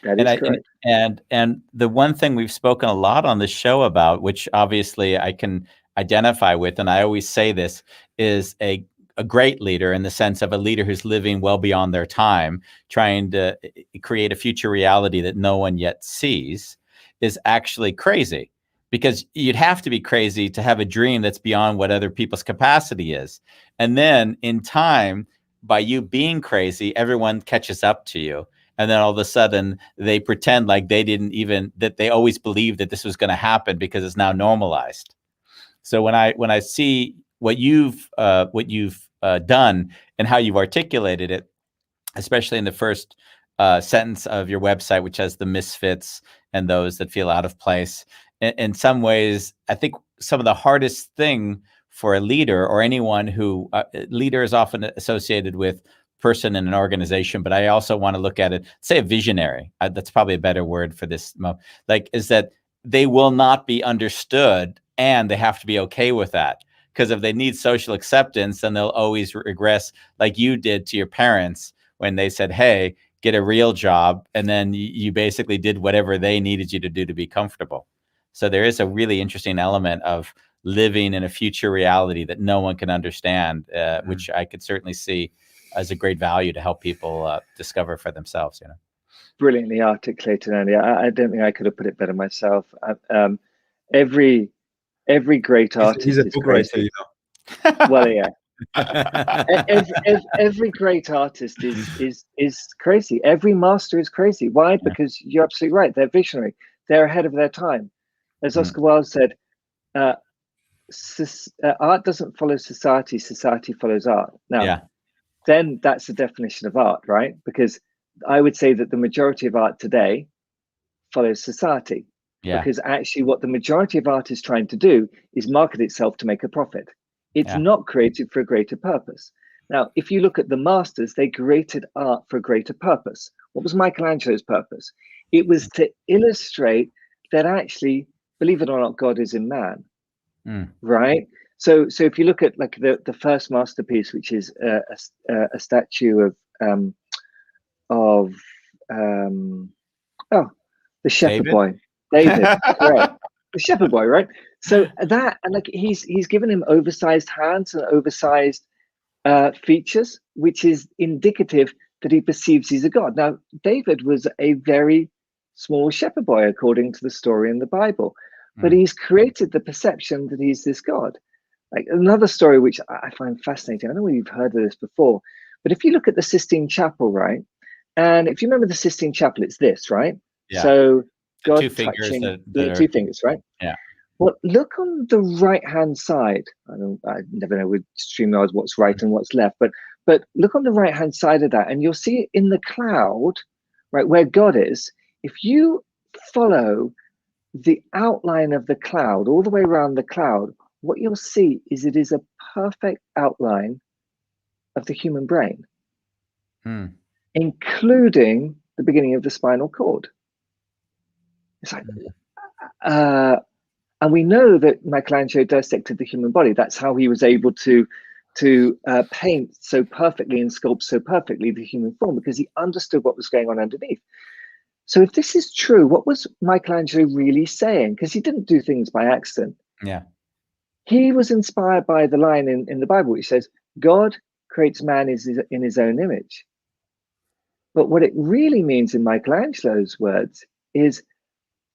Speaker 4: That
Speaker 1: And
Speaker 4: is correct.
Speaker 1: and the one thing we've spoken a lot on the show about, which obviously I can identify with, and I always say this, is a great leader in the sense of a leader who's living well beyond their time, trying to create a future reality that no one yet sees, is actually crazy. Because you'd have to be crazy to have a dream that's beyond what other people's capacity is. And then in time, by you being crazy, everyone catches up to you. And then all of a sudden they pretend like they didn't even, that they always believed that this was going to happen because it's now normalized. So when I see what you've done and how you've articulated it, especially in the first sentence of your website, which has the misfits and those that feel out of place, in some ways, I think some of the hardest thing for a leader or anyone who leader is often associated with person in an organization, but I also want to look at it, say a visionary. That's probably a better word for this. Like, is that they will not be understood, and they have to be okay with that. Because if they need social acceptance, then they'll always regress, like you did to your parents when they said, "Hey, get a real job," and then you basically did whatever they needed you to do to be comfortable. So there is a really interesting element of living in a future reality that no one can understand, which I could certainly see as a great value to help people discover for themselves. You know,
Speaker 4: Brilliantly articulated, Andy. I don't think I could have put it better myself. Every great artist
Speaker 2: He's a
Speaker 4: is
Speaker 2: book
Speaker 4: crazy.
Speaker 2: writer, you know.
Speaker 4: Well, yeah. Every great artist is crazy. Every master is crazy. Why? Because you're absolutely right. They're visionary. They're ahead of their time. As Oscar Wilde said, art doesn't follow society. Society follows art. Now, then that's the definition of art, right? Because I would say that the majority of art today follows society. Because actually what the majority of art is trying to do is market itself to make a profit. It's not created for a greater purpose. Now, if you look at the masters, they created art for a greater purpose. What was Michelangelo's purpose? It was to illustrate that actually, believe it or not, God is in man, right? So if you look at like the first masterpiece, which is a statue of the shepherd boy, David, correct? The shepherd boy, right? So that, and like he's given him oversized hands and oversized features, which is indicative that he perceives he's a god. Now, David was a very small shepherd boy, according to the story in the Bible, but he's created the perception that he's this god. Like another story which I find fascinating. I don't know if you've heard of this before, but if you look at the Sistine Chapel, right? And if you remember the Sistine Chapel, it's this, right?
Speaker 1: Yeah.
Speaker 4: So God
Speaker 1: two fingers
Speaker 4: touching
Speaker 1: that
Speaker 4: two fingers, right?
Speaker 1: Yeah.
Speaker 4: Well, look on the right-hand side. I never know with StreamYard what's right and what's left, but look on the right-hand side of that, and you'll see it in the cloud, right, where God is. If you follow the outline of the cloud all the way around the cloud, what you'll see is it is a perfect outline of the human brain, including the beginning of the spinal cord. It's like, and we know that Michelangelo dissected the human body. That's how he was able to paint so perfectly and sculpt so perfectly the human form, because he understood what was going on underneath. So if this is true, what was Michelangelo really saying? Because he didn't do things by accident.
Speaker 1: Yeah.
Speaker 4: He was inspired by the line in the Bible which says, God creates man in his own image. But what it really means in Michelangelo's words is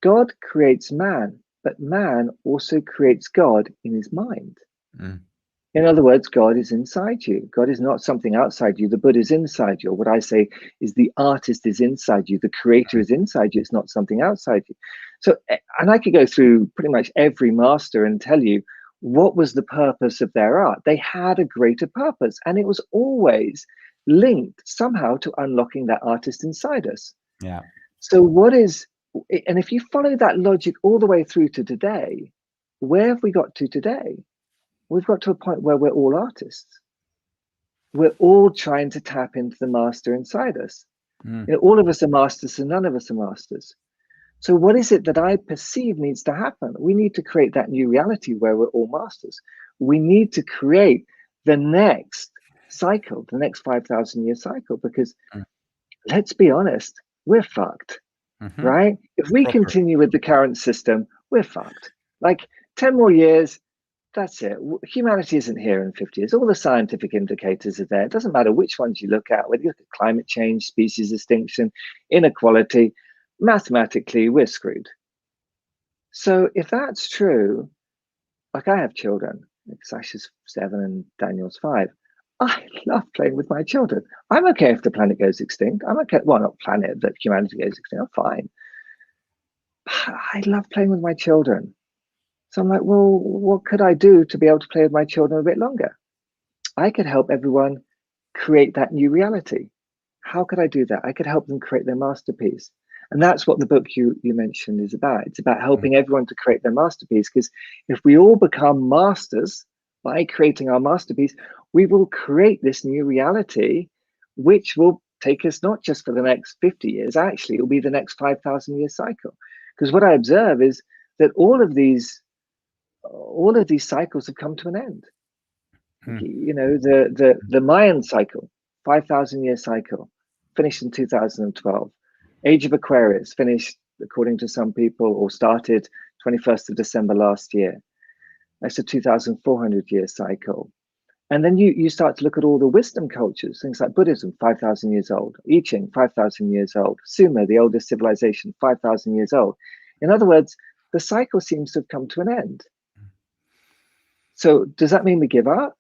Speaker 4: God creates man, but man also creates God in his mind. In other words, God is inside you. God is not something outside you. The Buddha is inside you. What I say is the artist is inside you. The creator is inside you. It's not something outside you. So, and I could go through pretty much every master and tell you what was the purpose of their art. They had a greater purpose, and it was always linked somehow to unlocking that artist inside us.
Speaker 1: Yeah.
Speaker 4: So what is, and if you follow that logic all the way through to today, where have we got to today? We've got to a point where we're all artists. We're all trying to tap into the master inside us. You know, all of us are masters and none of us are masters. So what is it that I perceive needs to happen? We need to create that new reality where we're all masters. We need to create the next cycle, the next 5,000 year cycle, because let's be honest, we're fucked, right? If we continue with the current system, we're fucked. Like 10 more years, that's it. Humanity isn't here in 50 years. All the scientific indicators are there. It doesn't matter which ones you look at, whether you look at climate change, species extinction, inequality, mathematically, we're screwed. So if that's true, like I have children, like Sasha's 7 and Daniel's 5. I love playing with my children. I'm okay if the planet goes extinct. I'm okay. Well, not planet, but humanity goes extinct. I'm fine. I love playing with my children. So I'm like, well, what could I do to be able to play with my children a bit longer? I could help everyone create that new reality. How could I do that? I could help them create their masterpiece. And that's what the book you mentioned is about. It's about helping everyone to create their masterpiece, because if we all become masters by creating our masterpiece, we will create this new reality, which will take us not just for the next 50 years, actually, it will be the next 5,000 year cycle. Because what I observe is that all of these cycles have come to an end. You know, the Mayan cycle, 5,000 year cycle, finished in 2012. Age of Aquarius finished, according to some people, or started 21st of December last year. That's a 2,400 year cycle. And then you start to look at all the wisdom cultures, things like Buddhism, 5,000 years old, I Ching, 5,000 years old, Sumer, the oldest civilization, 5,000 years old. In other words, the cycle seems to have come to an end. So does that mean we give up,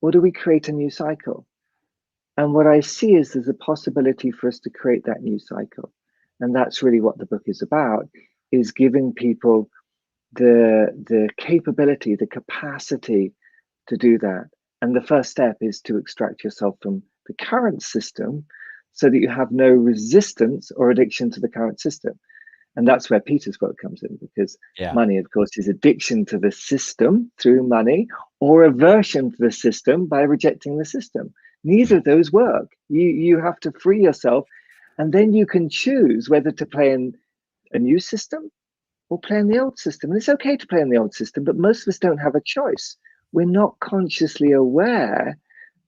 Speaker 4: or do we create a new cycle? And what I see is there's a possibility for us to create that new cycle. And that's really what the book is about, is giving people the capability, the capacity to do that. And the first step is to extract yourself from the current system so that you have no resistance or addiction to the current system. And that's where Peter's work comes in, because money, of course, is addiction to the system through money, or aversion to the system by rejecting the system. Neither of those work. You have to free yourself, and then you can choose whether to play in a new system or play in the old system. And it's okay to play in the old system, but most of us don't have a choice. We're not consciously aware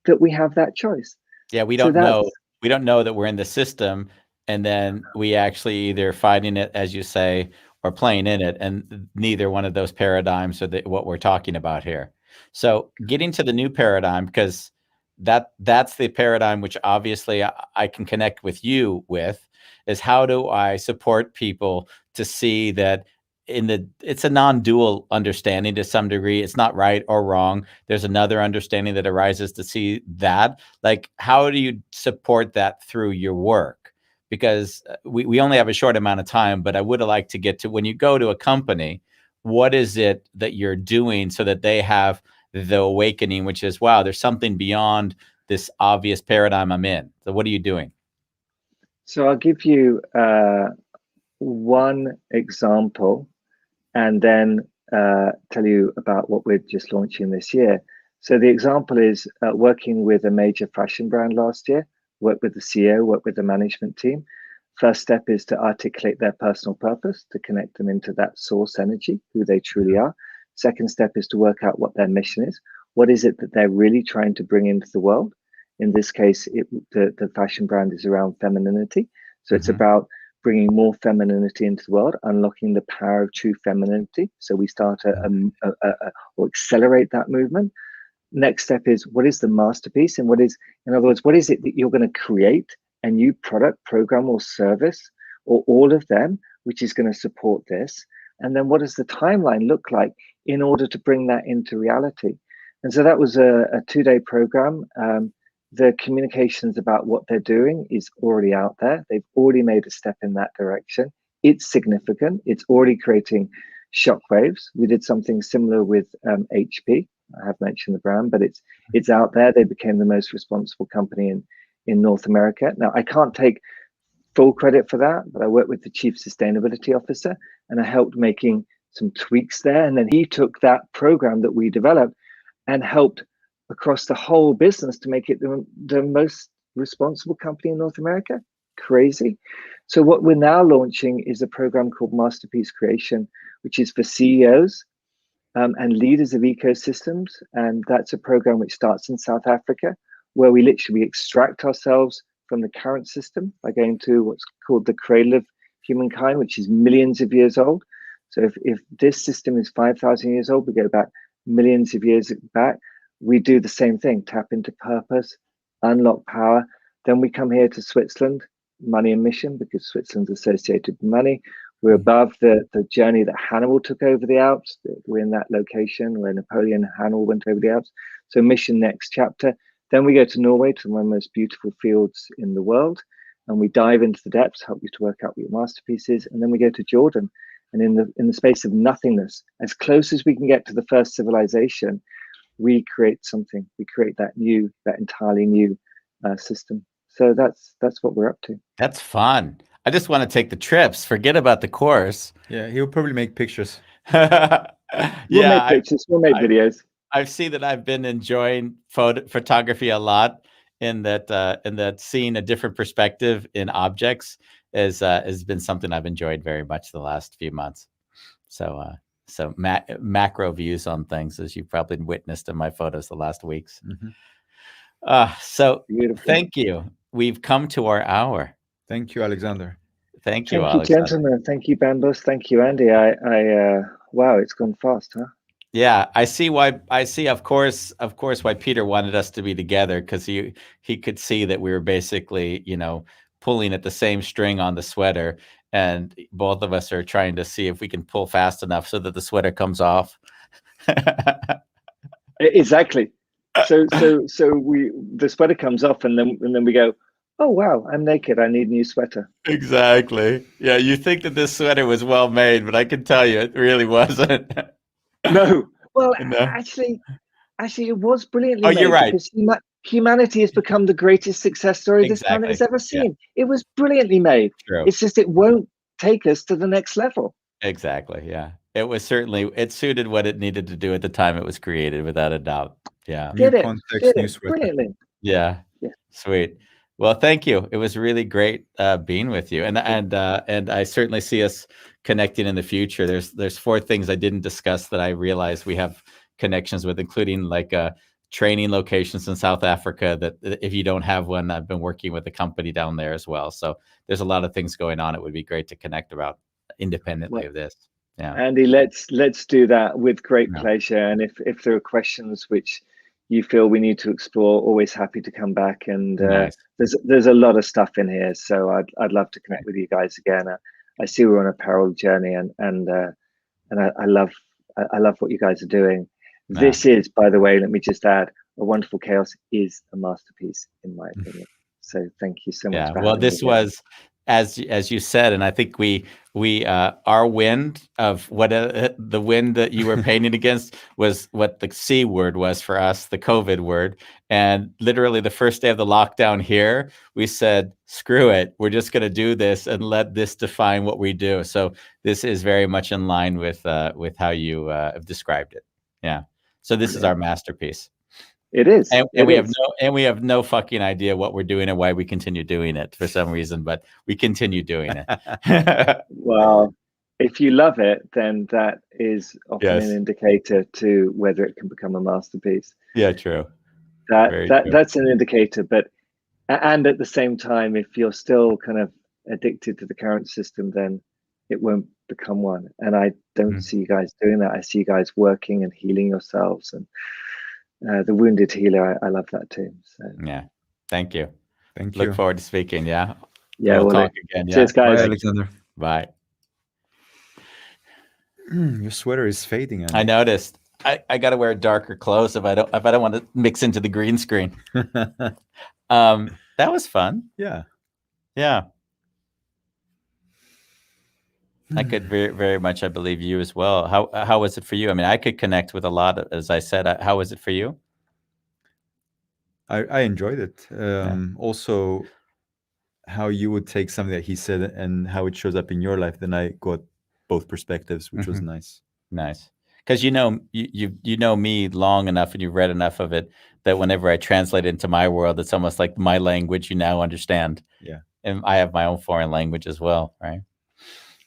Speaker 4: that we have that choice.
Speaker 1: Yeah, we don't know. We don't know that we're in the system, and then we actually either fighting it, as you say, or playing in it, and neither one of those paradigms are what we're talking about here. So getting to the new paradigm, because that's the paradigm which obviously I can connect with you with, is how do I support people to see that it's a non-dual understanding to some degree. It's not right or wrong. There's another understanding that arises to see that. Like, how do you support that through your work? Because we only have a short amount of time, but I would like to get to, when you go to a company, what is it that you're doing so that they have the awakening, which is, wow, there's something beyond this obvious paradigm I'm in. So what are you doing?
Speaker 4: So I'll give you one example, and then tell you about what we're just launching this year. So the example is working with a major fashion brand last year, work with the CEO, work with the management team. First step is to articulate their personal purpose, to connect them into that source energy, who they truly are. Second step is to work out what their mission is. What is it that they're really trying to bring into the world? In this case, the fashion brand is around femininity. So it's about bringing more femininity into the world, unlocking the power of true femininity. So we start or accelerate that movement. Next step is, what is the masterpiece? And in other words, what is it that you're going to create, a new product, program, or service, or all of them, which is going to support this? And then what does the timeline look like in order to bring that into reality? And so that was a 2-day program. The communications about what they're doing is already out there. They've already made a step in that direction. It's significant. It's already creating shockwaves. We did something similar with HP. I have mentioned the brand, but it's out there. They became the most responsible company in North America. Now, I can't take full credit for that, but I worked with the chief sustainability officer, and I helped making some tweaks there. And then he took that program that we developed and helped across the whole business to make it the most responsible company in North America. crazy. So what we're now launching is a program called Masterpiece Creation, which is for CEOs and leaders of ecosystems. And that's a program which starts in South Africa, where we literally extract ourselves from the current system by going to what's called the cradle of humankind, which is millions of years old. So if this system is 5,000 years old, we go back millions of years back. We do the same thing, tap into purpose, unlock power. Then we come here to Switzerland, money and mission, because Switzerland's associated with money. We're above the journey that Hannibal took over the Alps. We're in that location where Napoleon and Hannibal went over the Alps. So mission next chapter. Then we go to Norway, to one of the most beautiful fields in the world. And we dive into the depths, help you to work out what your masterpiece is. And then we go to Jordan. And in the space of nothingness, as close as we can get to the first civilization, we create something. We create that entirely new system. So that's what we're up to.
Speaker 1: That's fun. I just want to take the trips. Forget about the course.
Speaker 2: Yeah, he'll probably make pictures.
Speaker 4: We'll make pictures. We'll make videos.
Speaker 1: I've seen that I've been enjoying photography a lot. In that seeing a different perspective in objects has been something I've enjoyed very much the last few months. So macro views on things, as you've probably witnessed in my photos the last weeks. So beautiful. Thank you. We've come to our hour.
Speaker 2: Thank you, Alexander.
Speaker 1: Thank you,
Speaker 4: Alexander. Gentlemen. Thank you, Bambus. Thank you, Andy. Wow, it's gone fast, huh?
Speaker 1: Yeah, I see, of course, why Peter wanted us to be together, because he could see that we were basically, pulling at the same string on the sweater, and both of us are trying to see if we can pull fast enough so that the sweater comes off.
Speaker 4: Exactly. So the sweater comes off, and then we go, oh wow, I'm naked. I need a new sweater.
Speaker 1: Exactly. Yeah, you think that this sweater was well made, but I can tell you it really wasn't.
Speaker 4: No. Well, actually, it was brilliantly made.
Speaker 1: You're right.
Speaker 4: Because humanity has become the greatest success story this planet has ever seen. Yeah. It was brilliantly made.
Speaker 1: True.
Speaker 4: It's just it won't take us to the next level.
Speaker 1: Exactly. Yeah. It suited what it needed to do at the time it was created, without a doubt. Yeah.
Speaker 4: Did it brilliantly.
Speaker 1: Yeah. Sweet. Well, thank you. It was really great being with you, and I certainly see us connecting in the future. There's 4 things I didn't discuss that I realize we have connections with, including like training locations in South Africa. That if you don't have one, I've been working with a company down there as well. So there's a lot of things going on. It would be great to connect about independently of this. Yeah,
Speaker 4: Andy, let's do that with great pleasure. And if there are questions which you feel we need to explore, always happy to come back. And
Speaker 1: nice.
Speaker 4: There's a lot of stuff in here, so I'd love to connect with you guys again. I see we're on a parallel journey, and I love what you guys are doing. This is, by the way, let me just add, A Wonderful Chaos is a masterpiece, in my opinion. So thank you so much.
Speaker 1: Yeah, well, this was, as you said, and I think we our wind of what the wind that you were painting against was what the C word was for us, the COVID word. And literally the first day of the lockdown here, we said, screw it, we're just going to do this and let this define what we do. So this is very much in line with how you have described it. Yeah. So this is our masterpiece.
Speaker 4: It is.
Speaker 1: And we have no fucking idea what we're doing and why we continue doing it for some reason, but we continue doing it.
Speaker 4: Well, if you love it, then that is often an indicator to whether it can become a masterpiece.
Speaker 1: Yeah, true.
Speaker 4: That's an indicator, and at the same time, if you're still kind of addicted to the current system, then it won't become one. And I don't see you guys doing that. I see you guys working and healing yourselves, and the wounded healer. I love that too. So
Speaker 1: yeah, thank you.
Speaker 2: Thank you.
Speaker 1: Look forward to speaking. Yeah,
Speaker 4: we'll
Speaker 1: talk again.
Speaker 4: Cheers, guys.
Speaker 2: Bye, Alexander.
Speaker 1: Bye.
Speaker 2: Your sweater is fading.
Speaker 1: I noticed. I got to wear darker clothes if I don't want to mix into the green screen. That was fun.
Speaker 2: Yeah.
Speaker 1: I could very, very much, I believe, you as well. How was it for you? I mean, I could connect with a lot, as I said. How was it for you?
Speaker 2: I enjoyed it. Also, how you would take something that he said and how it shows up in your life. Then I got both perspectives, which was nice.
Speaker 1: Nice. Because you know me long enough and you've read enough of it that whenever I translate it into my world, it's almost like my language you now understand.
Speaker 2: Yeah.
Speaker 1: and I have my own foreign language as well, right?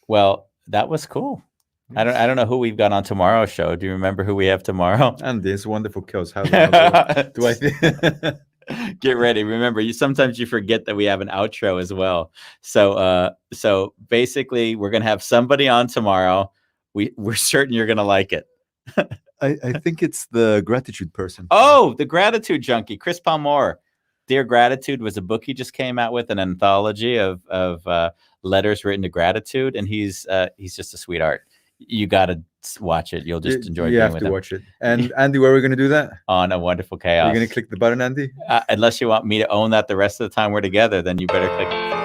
Speaker 1: Well, that was cool. I don't know who we've got on tomorrow's show. Do you remember who we have tomorrow?
Speaker 2: And this wonderful chaos. How the hell do I think?
Speaker 1: Get ready. Remember, sometimes you forget that we have an outro as well. So basically, we're gonna have somebody on tomorrow. We're certain you're gonna like it.
Speaker 2: I think it's the gratitude person.
Speaker 1: Oh, the gratitude junkie, Chris Palmore. Dear Gratitude was a book he just came out with, an anthology of letters written to gratitude, and he's just a sweetheart. You got to watch it. You'll just enjoy.
Speaker 2: You have to watch it. And Andy, where are we going to do that?
Speaker 1: On A Wonderful Chaos.
Speaker 2: Are you going to click the button, Andy?
Speaker 1: Unless you want me to own that the rest of the time we're together, then you better click it.